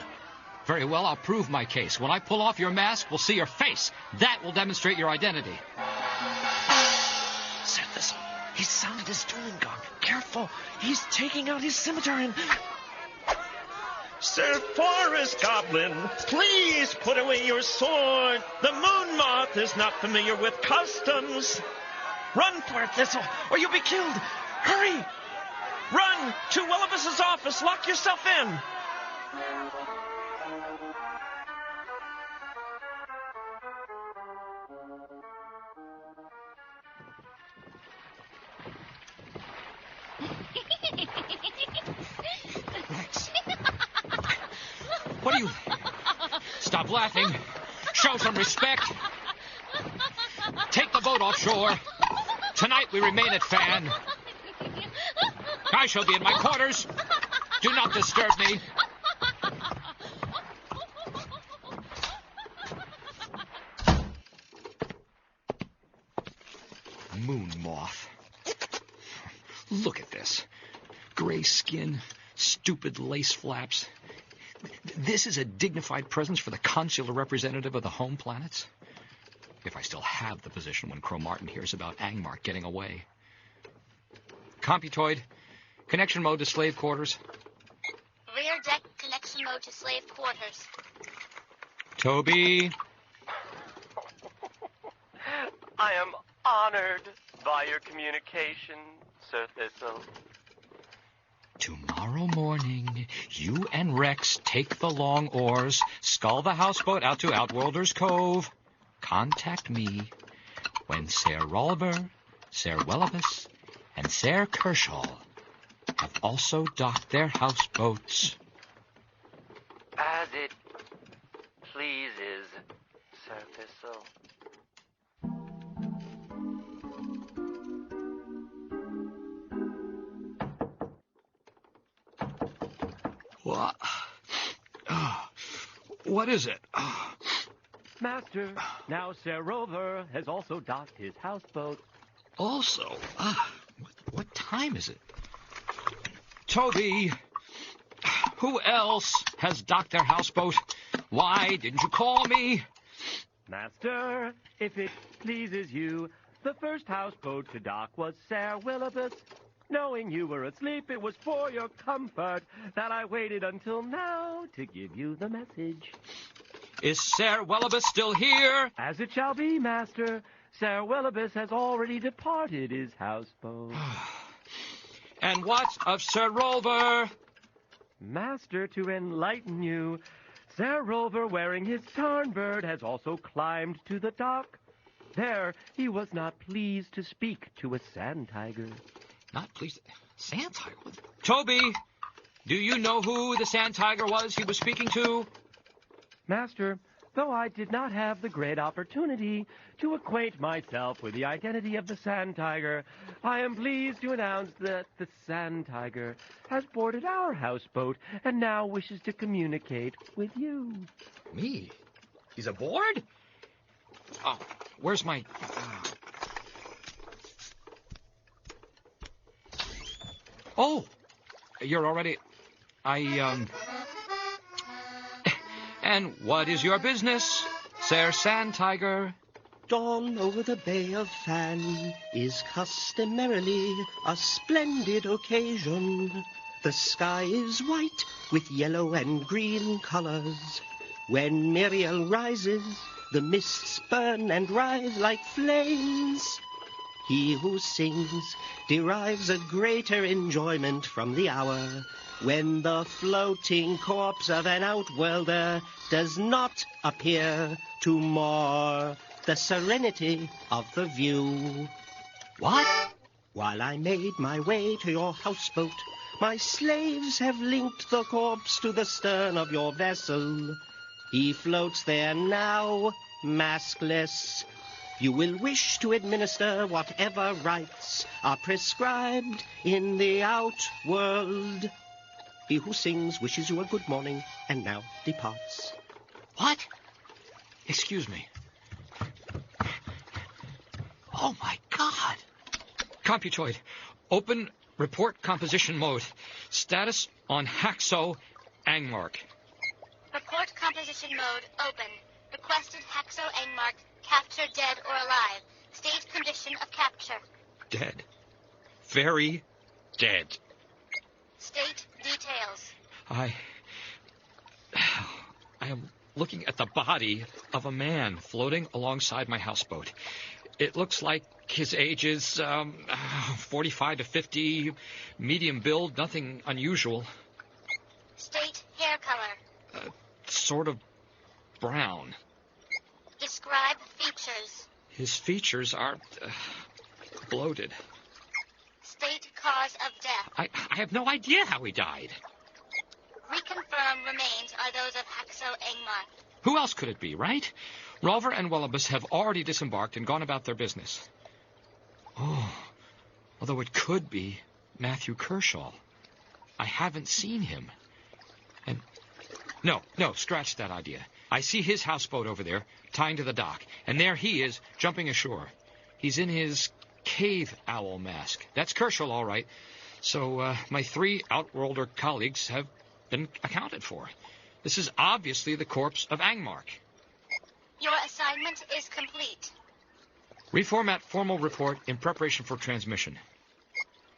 Very well, I'll prove my case. When I pull off your mask, we'll see your face. That will demonstrate your identity. Sir Thistle, he sounded his dueling gong. Careful, he's taking out his scimitar and... Sir Forest Goblin, please put away your sword. The Moon Moth is not familiar with customs. Run for it, Thistle, or you'll be killed. Hurry! Run to Willibus's office. Lock yourself in. What are you... Stop laughing. Show some respect. Take the boat offshore. Tonight we remain at Fan. I shall be in my quarters. Do not disturb me. Moon Moth. Look at this. Gray skin, stupid lace flaps. This is a dignified presence for the consular representative of the home planets? If I still have the position when Cromartin hears about Angmark getting away. Computoid, connection mode to slave quarters. Rear deck connection mode to slave quarters. Toby. I am honored by your communication, Sir Thistle. Tomorrow morning, you and Rex take the long oars, scull the houseboat out to Outworlders Cove. Contact me when Sir Rolver, Sir Willibus, and Sir Kershaw have also docked their houseboats. As it pleases, Sir Thistle. What is it? Master, now Sir Rover has also docked his houseboat. Also? What time is it? Toby, who else has docked their houseboat? Why didn't you call me? Master, if it pleases you, the first houseboat to dock was Sir Willibus. Knowing you were asleep, it was for your comfort that I waited until now to give you the message. Is Sir Welibus still here? As it shall be, master. Sir Welibus has already departed his houseboat. And what of Sir Rover? Master, to enlighten you, Sir Rover, wearing his tarn bird, has also climbed to the dock. There, he was not pleased to speak to a sand tiger. Not pleased? Sand tiger? Toby, do you know who the sand tiger was he was speaking to? Master, though I did not have the great opportunity to acquaint myself with the identity of the sand tiger, I am pleased to announce that the sand tiger has boarded our houseboat and now wishes to communicate with you. Me? He's aboard? Oh, where's my... Oh, you're already... And what is your business, Sir Sand Tiger? Dawn over the Bay of Fan is customarily a splendid occasion. The sky is white with yellow and green colors. When Muriel rises, the mists burn and rise like flames. He who sings derives a greater enjoyment from the hour when the floating corpse of an outworlder does not appear to mar the serenity of the view. What? While I made my way to your houseboat, my slaves have linked the corpse to the stern of your vessel. He floats there now, maskless. You will wish to administer whatever rites are prescribed in the outworld. He who sings wishes you a good morning and now departs. What? Excuse me. Oh, my God. Computoid. Open report composition mode. Status on Haxo Angmark. Report composition mode open. Requested Haxo Angmark capture dead or alive. State condition of capture. Dead. Very dead. State details. I am looking at the body of a man floating alongside my houseboat. It looks like his age is 45 to 50, medium build, nothing unusual. State hair color. Sort of brown. Describe features. His features are bloated. State cause of death. I have no idea how he died. Reconfirm remains are those of Haxo Angmark. Who else could it be, right? Rover and Welibus have already disembarked and gone about their business. Oh, although it could be Matthew Kershaw. I haven't seen him. And no, scratch that idea. I see his houseboat over there, tying to the dock, and there he is, jumping ashore. He's in his cave owl mask. That's Kershaw, all right. So my 3 Outworlder colleagues have been accounted for. This is obviously the corpse of Angmark. Your assignment is complete. Reformat formal report in preparation for transmission.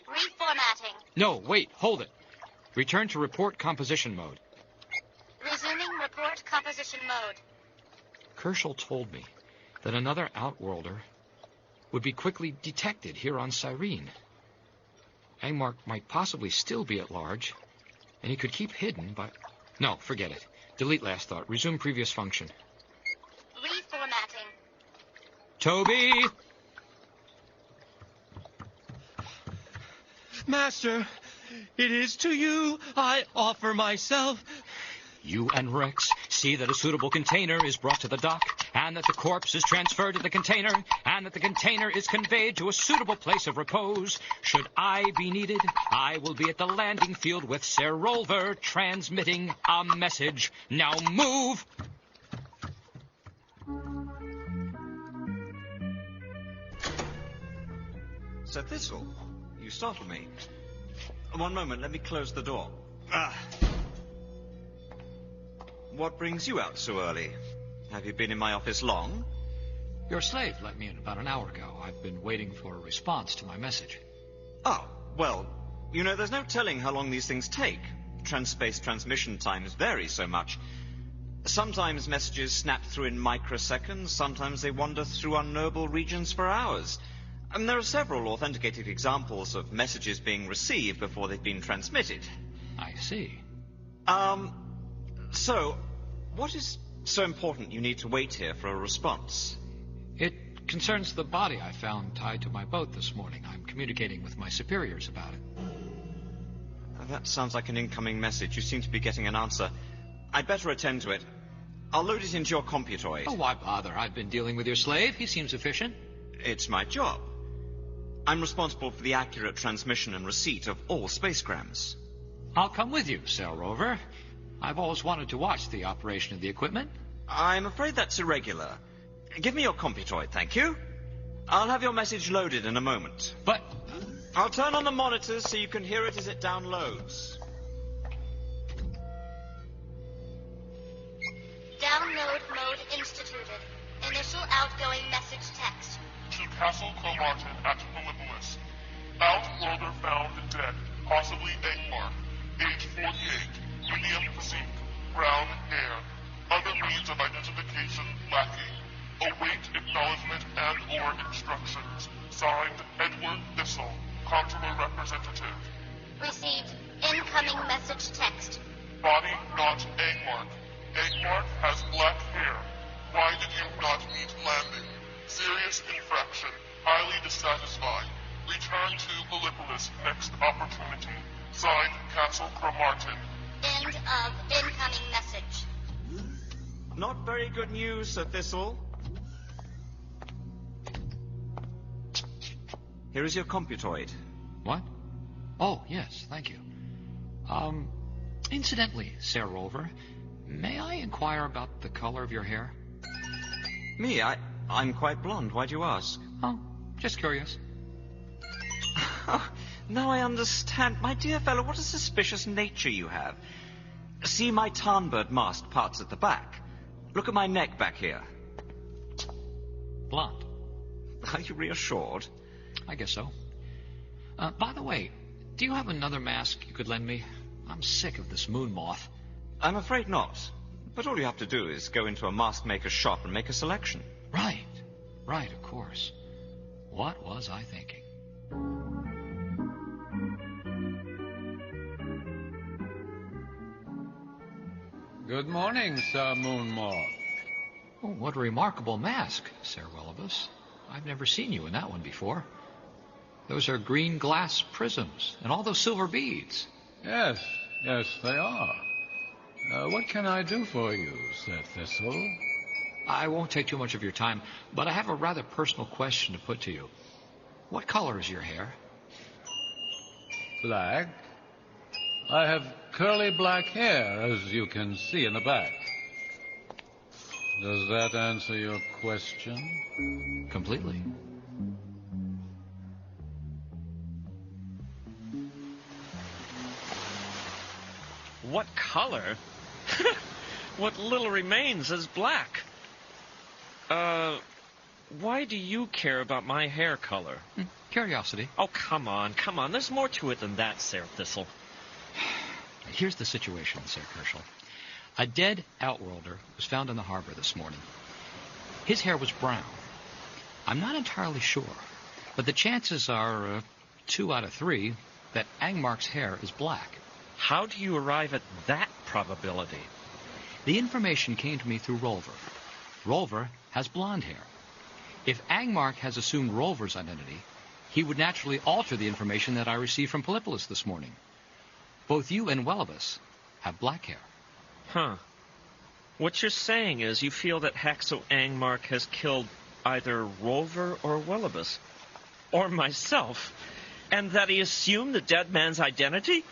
Reformatting. No, wait, hold it. Return to report composition mode. Resuming report composition mode. Kershaw told me that another Outworlder would be quickly detected here on Sirene. Angmark might possibly still be at large, and he could keep hidden, but... No, forget it. Delete last thought. Resume previous function. Reformatting. Toby! Master, it is to you I offer myself. You and Rex see that a suitable container is brought to the dock, and that the corpse is transferred to the container, and that the container is conveyed to a suitable place of repose. Should I be needed, I will be at the landing field with Sir Rover transmitting a message. Now move! Sir Thistle, you startled me. One moment, let me close the door. What brings you out so early? Have you been in my office long? Your slave let me in about an hour ago. I've been waiting for a response to my message. Oh, well, you know, there's no telling how long these things take. Trans-space transmission times vary so much. Sometimes messages snap through in microseconds, sometimes they wander through unknowable regions for hours. And there are several authenticated examples of messages being received before they've been transmitted. I see. So, what is so important you need to wait here for a response? It concerns the body I found tied to my boat this morning. I'm communicating with my superiors about it. That sounds like an incoming message. You seem to be getting an answer. I'd better attend to it. I'll load it into your computoid. Oh, why bother? I've been dealing with your slave. He seems efficient. It's my job. I'm responsible for the accurate transmission and receipt of all spacegrams. I'll come with you, Cell Rover. I've always wanted to watch the operation of the equipment. I'm afraid that's irregular. Give me your computoid, thank you. I'll have your message loaded in a moment. But I'll turn on the monitors so you can hear it as it downloads. Download mode instituted. Initial outgoing message text. To Castle Cromartin at Philippolis. Outworlder found dead, possibly Angmar. Age 48, medium physique, brown hair. Other means of identification lacking. Await acknowledgement and/or instructions. Signed, Edward Thistle, Consular Representative. Received. Incoming message text. Body not Angmark. Angmark has black hair. Why did you not meet landing? Serious infraction. Highly dissatisfied. Return to Philippolis next opportunity. Signed, Castle Cromartin. End of incoming message. Not very good news, Sir Thistle. Here is your computoid. What? Oh, yes, thank you. Incidentally, Sir Rover, may I inquire about the color of your hair? Me? I'm quite blonde. Why do you ask? Oh, just curious. Oh, now I understand. My dear fellow, what a suspicious nature you have. See my tarnbird mast parts at the back. Look at my neck back here. Blonde. Are you reassured? I guess so. By the way, do you have another mask you could lend me? I'm sick of this moon moth. I'm afraid not. But all you have to do is go into a mask maker's shop and make a selection. Right, of course. What was I thinking? Good morning, Sir Moon Moth. Oh, what a remarkable mask, Sir Willibus. I've never seen you in that one before. Those are green glass prisms, and all those silver beads. Yes, they are. What can I do for you, Sir Thistle? I won't take too much of your time, but I have a rather personal question to put to you. What color is your hair? Black. I have curly black hair, as you can see in the back. Does that answer your question? Completely. What color? What little remains is black. Why do you care about my hair color? Curiosity. Oh, come on. There's more to it than that, Sir Thistle. Here's the situation, Sir Kerschel. A dead outworlder was found in the harbor this morning. His hair was brown. I'm not entirely sure, but the chances are 2 out of 3 that Angmark's hair is black. How do you arrive at that probability? The information came to me through Rolver. Rolver has blonde hair. If Angmark has assumed Rolver's identity, he would naturally alter the information that I received from Philippolis this morning. Both you and Willibus have black hair. Huh. What you're saying is you feel that Haxo Angmark has killed either Rolver or Willibus, or myself, and that he assumed the dead man's identity?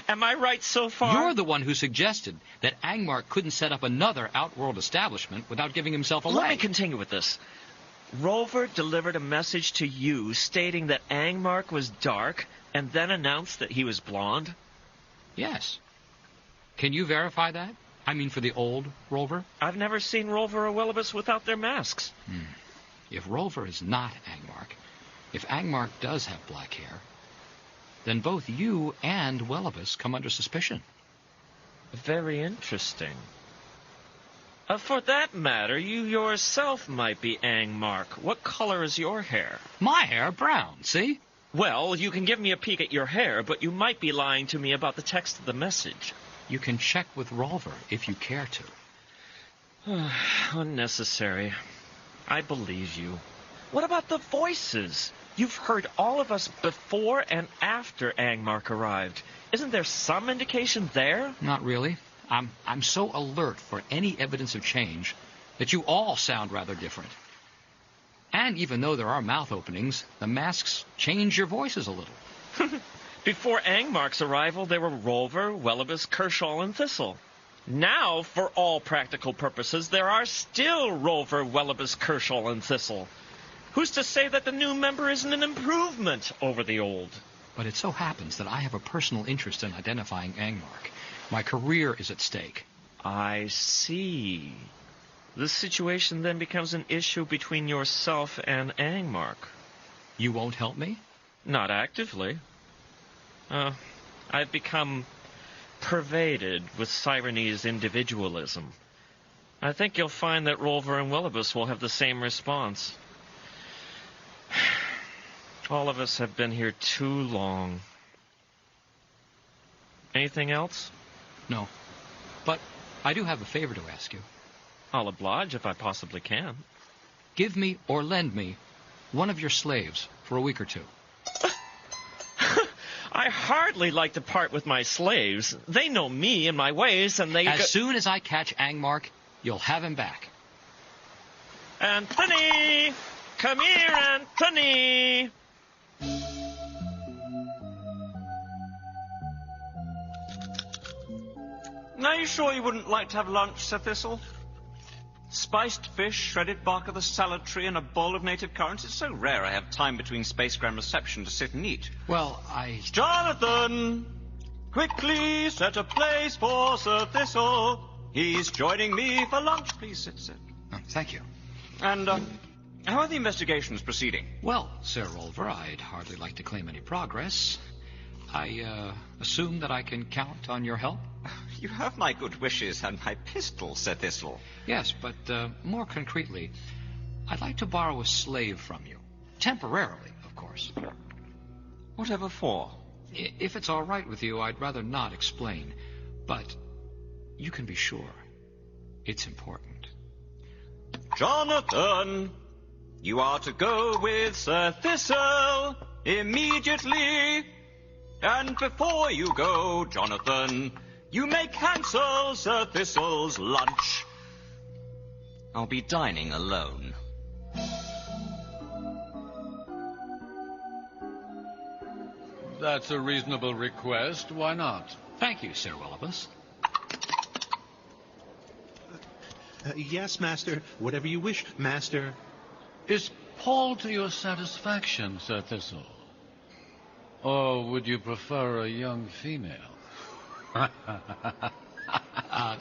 Am I right so far? You're the one who suggested that Angmark couldn't set up another outworld establishment without giving himself away. Let me continue with this. Rolver delivered a message to you stating that Angmark was dark and then announced that he was blonde? Yes. Can you verify that? I mean, for the old Rolver? I've never seen Rolver or Willibus without their masks. If Rolver is not Angmark, if Angmark does have black hair, then both you and Willibus come under suspicion. Very interesting. For that matter, you yourself might be Angmark. What color is your hair? My hair? Brown, see? Well, you can give me a peek at your hair, but you might be lying to me about the text of the message. You can check with Rolver if you care to. Unnecessary. I believe you. What about the voices? You've heard all of us before and after Angmark arrived. Isn't there some indication there? Not really. I'm so alert for any evidence of change that you all sound rather different. And even though there are mouth openings, the masks change your voices a little. Before Angmark's arrival, there were Rolver, Wellibus, Kershaw, and Thistle. Now, for all practical purposes, there are still Rolver, Wellibus, Kershaw, and Thistle. Who's to say that the new member isn't an improvement over the old? But it so happens that I have a personal interest in identifying Angmark. My career is at stake. I see. This situation then becomes an issue between yourself and Angmark. You won't help me? Not actively. I've become pervaded with Sirene's individualism. I think you'll find that Rolver and Wellibus will have the same response. All of us have been here too long. Anything else? No. But I do have a favor to ask you. I'll oblige if I possibly can. Give me or lend me one of your slaves for a week or two. I hardly like to part with my slaves. They know me and my ways, and they... As soon as I catch Angmark, you'll have him back. Anthony! Come here, Anthony! Are you sure you wouldn't like to have lunch, Sir Thistle? Spiced fish, shredded bark of the salad tree, and a bowl of native currants. It's so rare I have time between Spacegram reception to sit and eat. Well, Jonathan! Quickly set a place for Sir Thistle. He's joining me for lunch. Please sit. Oh, thank you. And, how are the investigations proceeding? Well, Sir Rolver, I'd hardly like to claim any progress. I assume that I can count on your help? You have my good wishes and my pistol, Sir Thistle. Yes, but more concretely, I'd like to borrow a slave from you. Temporarily, of course. Whatever for? If it's all right with you, I'd rather not explain. But you can be sure it's important. Jonathan! You are to go with Sir Thistle immediately. And before you go, Jonathan, you may cancel Sir Thistle's lunch. I'll be dining alone. That's a reasonable request. Why not? Thank you, Sir Wellibus. Yes, Master. Whatever you wish, Master. Is Paul to your satisfaction, Sir Thistle? Or would you prefer a young female?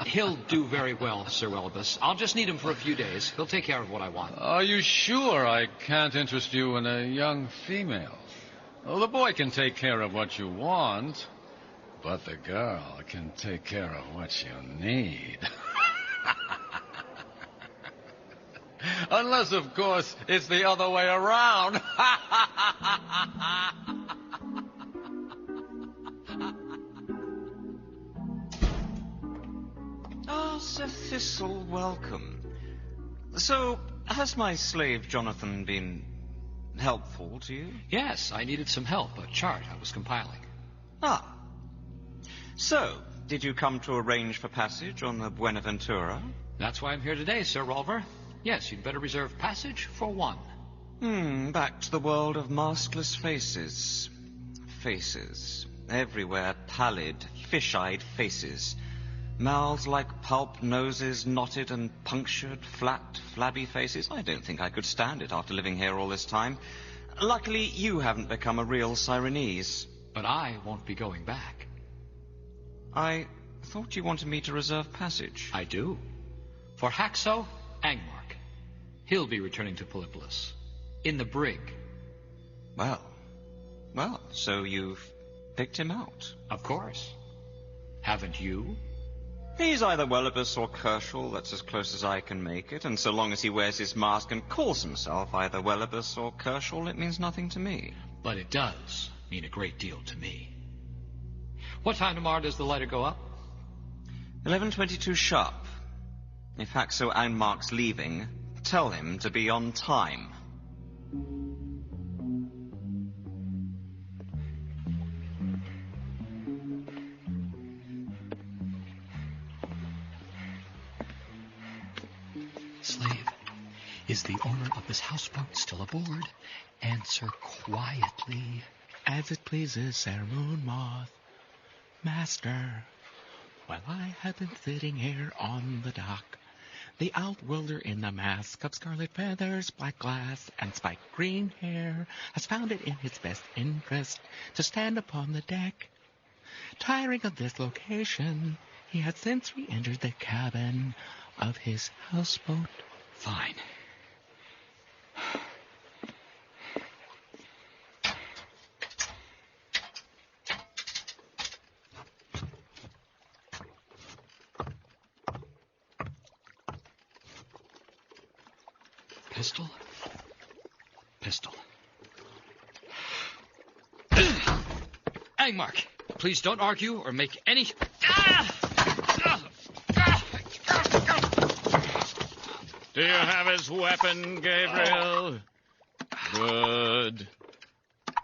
He'll do very well, Sir Wellibus. I'll just need him for a few days. He'll take care of what I want. Are you sure I can't interest you in a young female? Well, the boy can take care of what you want, but the girl can take care of what you need. Unless, of course, it's the other way around. Ah, Sir Thistle, welcome. So, has my slave Jonathan been helpful to you? Yes, I needed some help, a chart I was compiling. Ah. So, did you come to arrange for passage on the Buenaventura? That's why I'm here today, Sir Rolver. Yes, you'd better reserve passage for one. Back to the world of maskless faces. Faces. Everywhere pallid, fish-eyed faces. Mouths like pulp, noses knotted and punctured, flat, flabby faces. I don't think I could stand it after living here all this time. Luckily, you haven't become a real Sirenese. But I won't be going back. I thought you wanted me to reserve passage. I do. For Haxo, Angmark. He'll be returning to Polypolis. In the brig. Well, so you've picked him out. Of course. Haven't you? He's either Welibus or Kerschel, that's as close as I can make it, and so long as he wears his mask and calls himself either Welibus or Kerschel, it means nothing to me. But it does mean a great deal to me. What time tomorrow does the lighter go up? 11:22 sharp. If Haxo Einmark's leaving, tell him to be on time. Slave, is the owner of this houseboat still aboard? Answer quietly. As it pleases, Sir Moon Moth. Master, while I have been sitting here on the dock, the outworlder in the mask of scarlet feathers, black glass, and spiked green hair has found it in his best interest to stand upon the deck. Tiring of this location, he has since re-entered the cabin of his houseboat. Fine. Pistol. Pistol. Angmark, please don't argue or make any... Do you have his weapon, Gabriel? Good.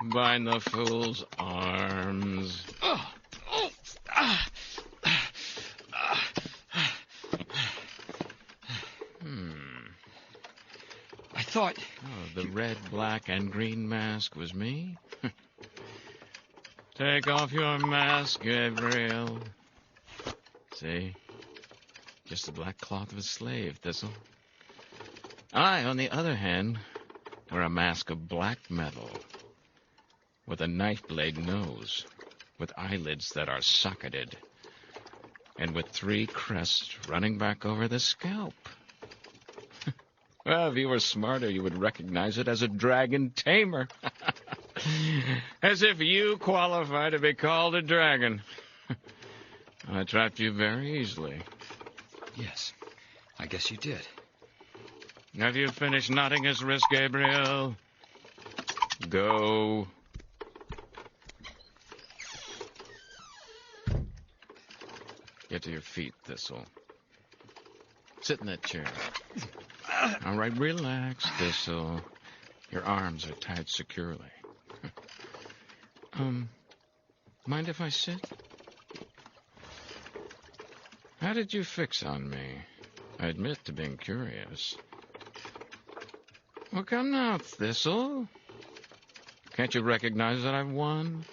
Bind the fool's arms. I thought... Oh, the red, black, and green mask was me? Take off your mask, Gabriel. See? Just the black cloth of a slave, Thistle. I, on the other hand, wear a mask of black metal, with a knife blade nose, with eyelids that are socketed, and with 3 crests running back over the scalp. Well, if you were smarter, you would recognize it as a dragon tamer. As if you qualify to be called a dragon. I trapped you very easily. Yes, I guess you did. Have you finished knotting his wrist, Gabriel? Go. Get to your feet, Thistle. Sit in that chair. All right, relax, Thistle. Your arms are tied securely. Mind if I sit? How did you fix on me? I admit to being curious. Well, come now, Thistle. Can't you recognize that I've won?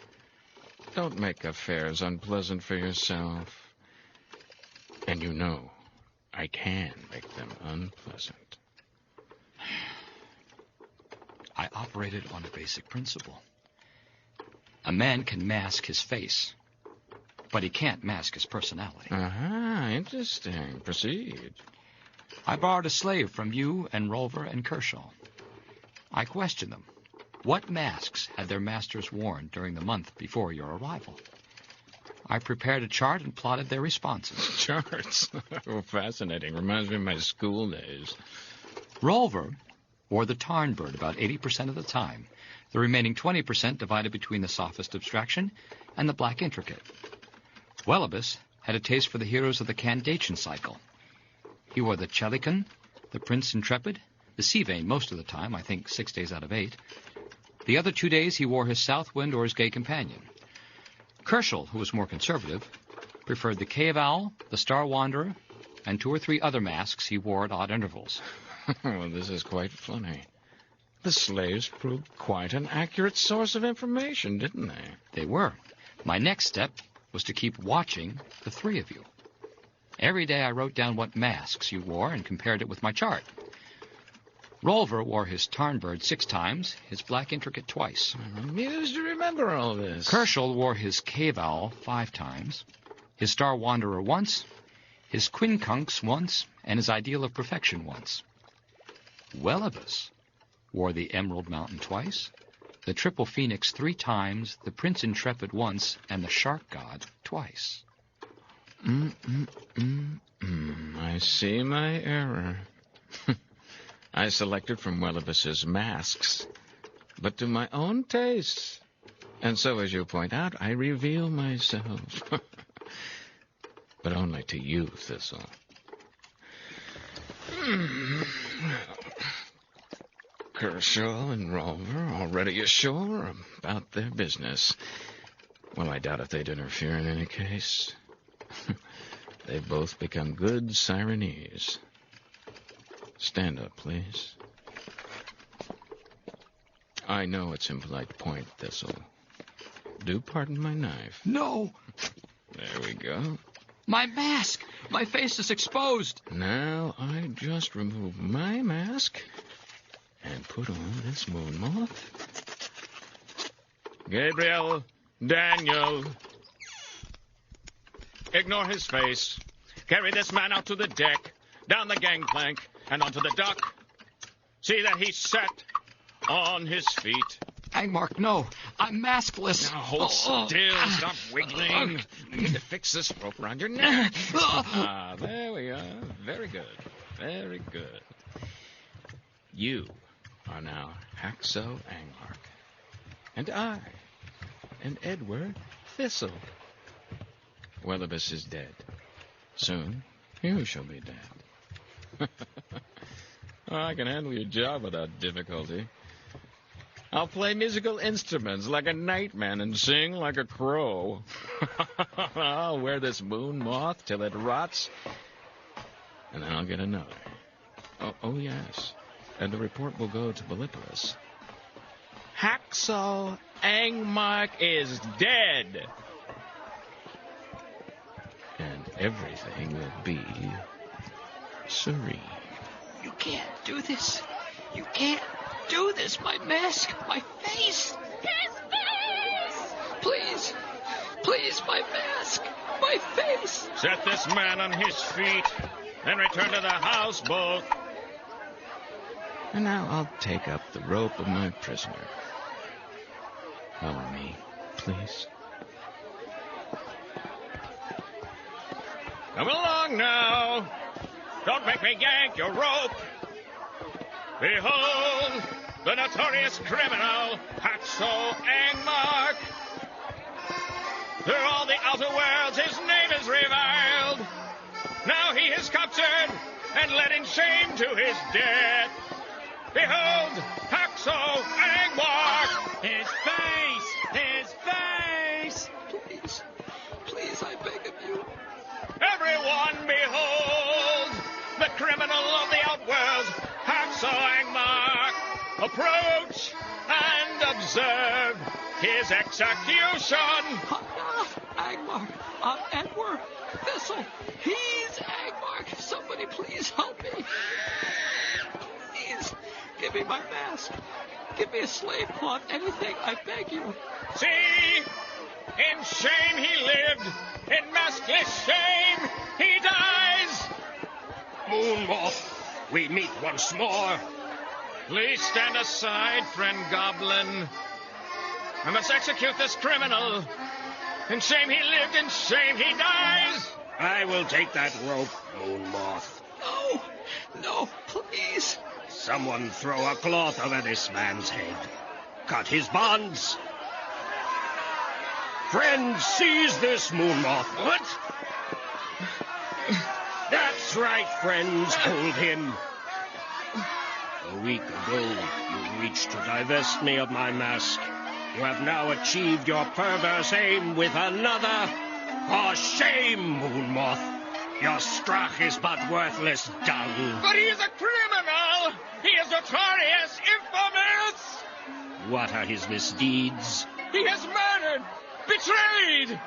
Don't make affairs unpleasant for yourself. And you know, I can make them unpleasant. I operated on a basic principle. A man can mask his face, but he can't mask his personality. Interesting. Proceed. I borrowed a slave from you and Rolver and Kerschel. I questioned them. What masks had their masters worn during the month before your arrival? I prepared a chart and plotted their responses. Charts? Oh, fascinating. Reminds me of my school days. Rolver wore the tarn bird about 80% of the time, the remaining 20% divided between the sophist abstraction and the black intricate. Welibus had a taste for the heroes of the Candation cycle. He wore the Chelican, the Prince Intrepid, the Sea Vane most of the time, I think 6 days out of 8. The other 2 days he wore his Southwind or his gay companion. Kerschel, who was more conservative, preferred the Cave Owl, the Star Wanderer, and 2 or 3 other masks he wore at odd intervals. Well, this is quite funny. The slaves proved quite an accurate source of information, didn't they? They were. My next step was to keep watching the 3 of you. Every day I wrote down what masks you wore and compared it with my chart. Rolver wore his tarn bird 6 times, his black intricate twice. I'm amused to remember all this. Kerschel wore his cave owl 5 times, his star wanderer once, his quincunx once, and his ideal of perfection once. Welibus wore the emerald mountain twice, the triple phoenix 3 times, the prince intrepid once, and the shark god twice. I see my error. I selected from Welibus's masks, but to my own taste. And so, as you point out, I reveal myself. But only to you, Thistle. Kershaw and Rolver already ashore about their business. Well, I doubt if they'd interfere in any case. They've both become good Sirenese. Stand up, please. I know it's impolite point, Thistle. Do pardon my knife. No! There we go. My mask! My face is exposed! Now I just remove my mask and put on this moon moth. Gabriel, Daniel. Ignore his face. Carry this man out to the deck, down the gangplank, and onto the dock. See that he's set on his feet. Angmark, no. I'm maskless. Now hold still. Stop wiggling. I need to fix this rope around your neck. There we are. Very good. Very good. You are now Haxo Angmark. And I am Edward Thistle. Welibus is dead. Soon, you shall be dead. I can handle your job without difficulty. I'll play musical instruments like a nightman and sing like a crow. I'll wear this moon moth till it rots, and then I'll get another. Oh yes, and the report will go to Bellipolis. Haxo Angmark is dead. And everything will be serene. You can't do this. You can't do this. My mask, my face. His face! Please, please, my mask, my face. Set this man on his feet and return to the house boat. And now I'll take up the rope of my prisoner. Follow me, please. Come along now. Don't make me yank your rope. Behold, the notorious criminal, Haxo Angmark. Through all the outer worlds, his name is reviled. Now he is captured and led in shame to his death. Behold, Haxo Angmark. His face! His face! Please, please, I beg of you. Everyone behold the criminal of the outworlds, Haxo Angmark. Approach and observe his execution. Angmark, Edward Thistle, he's Angmark. Somebody please help me. Please, give me my mask. Give me a slave cloth, anything, I beg you. See, in shame he lived, in maskless shame he dies. Moon Moth, we meet once more. Please stand aside, friend Goblin. I must execute this criminal. In shame he lived, in shame he dies. I will take that rope, Moon Moth. No, please. Someone throw a cloth over this man's head. Cut his bonds. Friends, seize this Moon Moth. What? That's right, friends. Hold him. A week ago, you reached to divest me of my mask. You have now achieved your perverse aim with another. For shame, Moon Moth. Your strach is but worthless dung. But he is a criminal! He is notorious, infamous! What are his misdeeds? He has murdered, betrayed!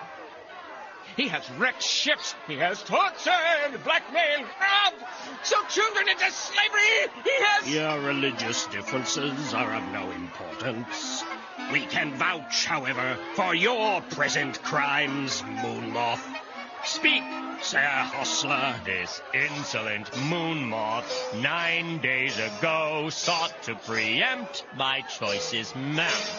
He has wrecked ships. He has tortured, blackmailed, robbed, sold children into slavery. He has... Your religious differences are of no importance. We can vouch, however, for your present crimes, Moon Moth. Speak, Sir Hostler. This insolent Moon Moth 9 days ago sought to preempt my choice's mount.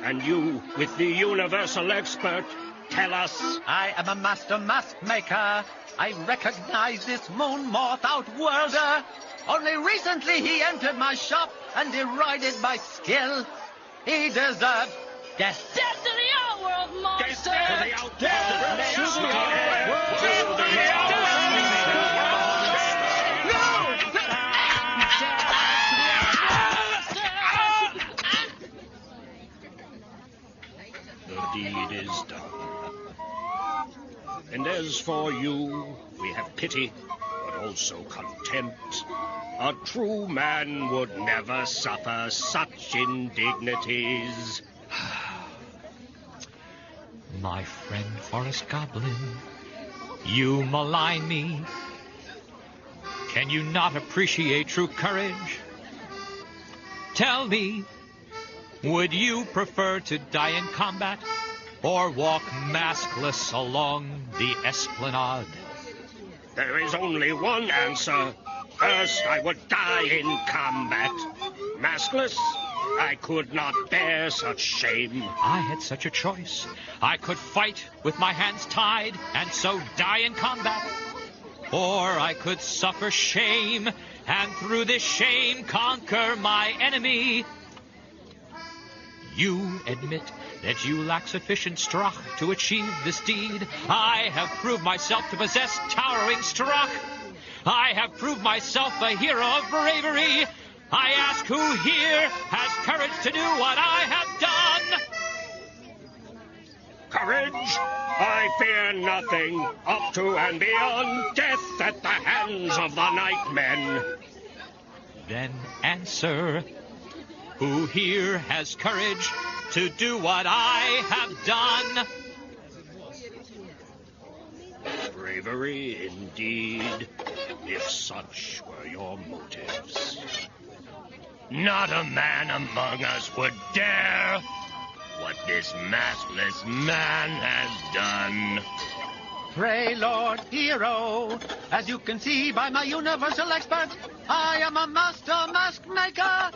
And you, with the universal expert, Tell us. I am a master mask maker. I recognize this moon moth outworlder. Only recently he entered my shop and derided my skill. He deserves death. Death to the outworld monster! Death to the The deed is done. And as for you, we have pity, but also contempt. A true man would never suffer such indignities. My friend Forest Goblin, you malign me. Can you not appreciate true courage? Tell me, would you prefer to die in combat or walk maskless along the esplanade? There is only one answer. First, I would die in combat. Maskless, I could not bear such shame. I had such a choice. I could fight with my hands tied and so die in combat. Or I could suffer shame and through this shame conquer my enemy. You admit that you lack sufficient strach to achieve this deed. I have proved myself to possess towering strach. I have proved myself a hero of bravery. I ask who here has courage to do what I have done? Courage? I fear nothing, up to and beyond death at the hands of the nightmen. Then answer, who here has courage to do what I have done? Bravery indeed, if such were your motives. Not a man among us would dare what this maskless man has done. Pray, Lord Hero, as you can see by my universal expert, I am a master mask maker.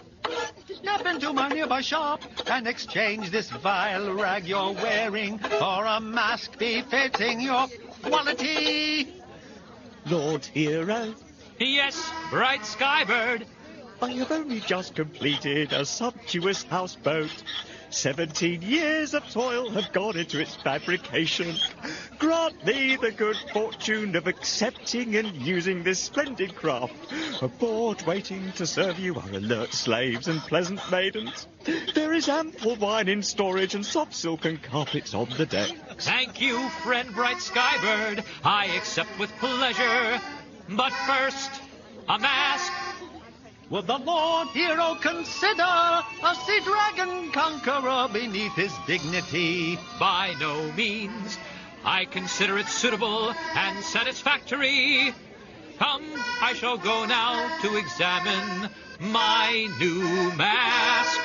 Step into my nearby shop and exchange this vile rag you're wearing for a mask befitting your quality. Lord Hero? Yes, bright Skybird. I have only just completed a sumptuous houseboat. 17 years of toil have gone into its fabrication. Grant me the good fortune of accepting and using this splendid craft. Aboard waiting to serve you are alert slaves and pleasant maidens. There is ample wine in storage and soft silken carpets on the deck. Thank you, friend bright Skybird. I accept with pleasure. But first, a mask. Would the Lord Hero consider a sea dragon conqueror beneath his dignity? By no means. I consider it suitable and satisfactory. Come, I shall go now to examine my new mask.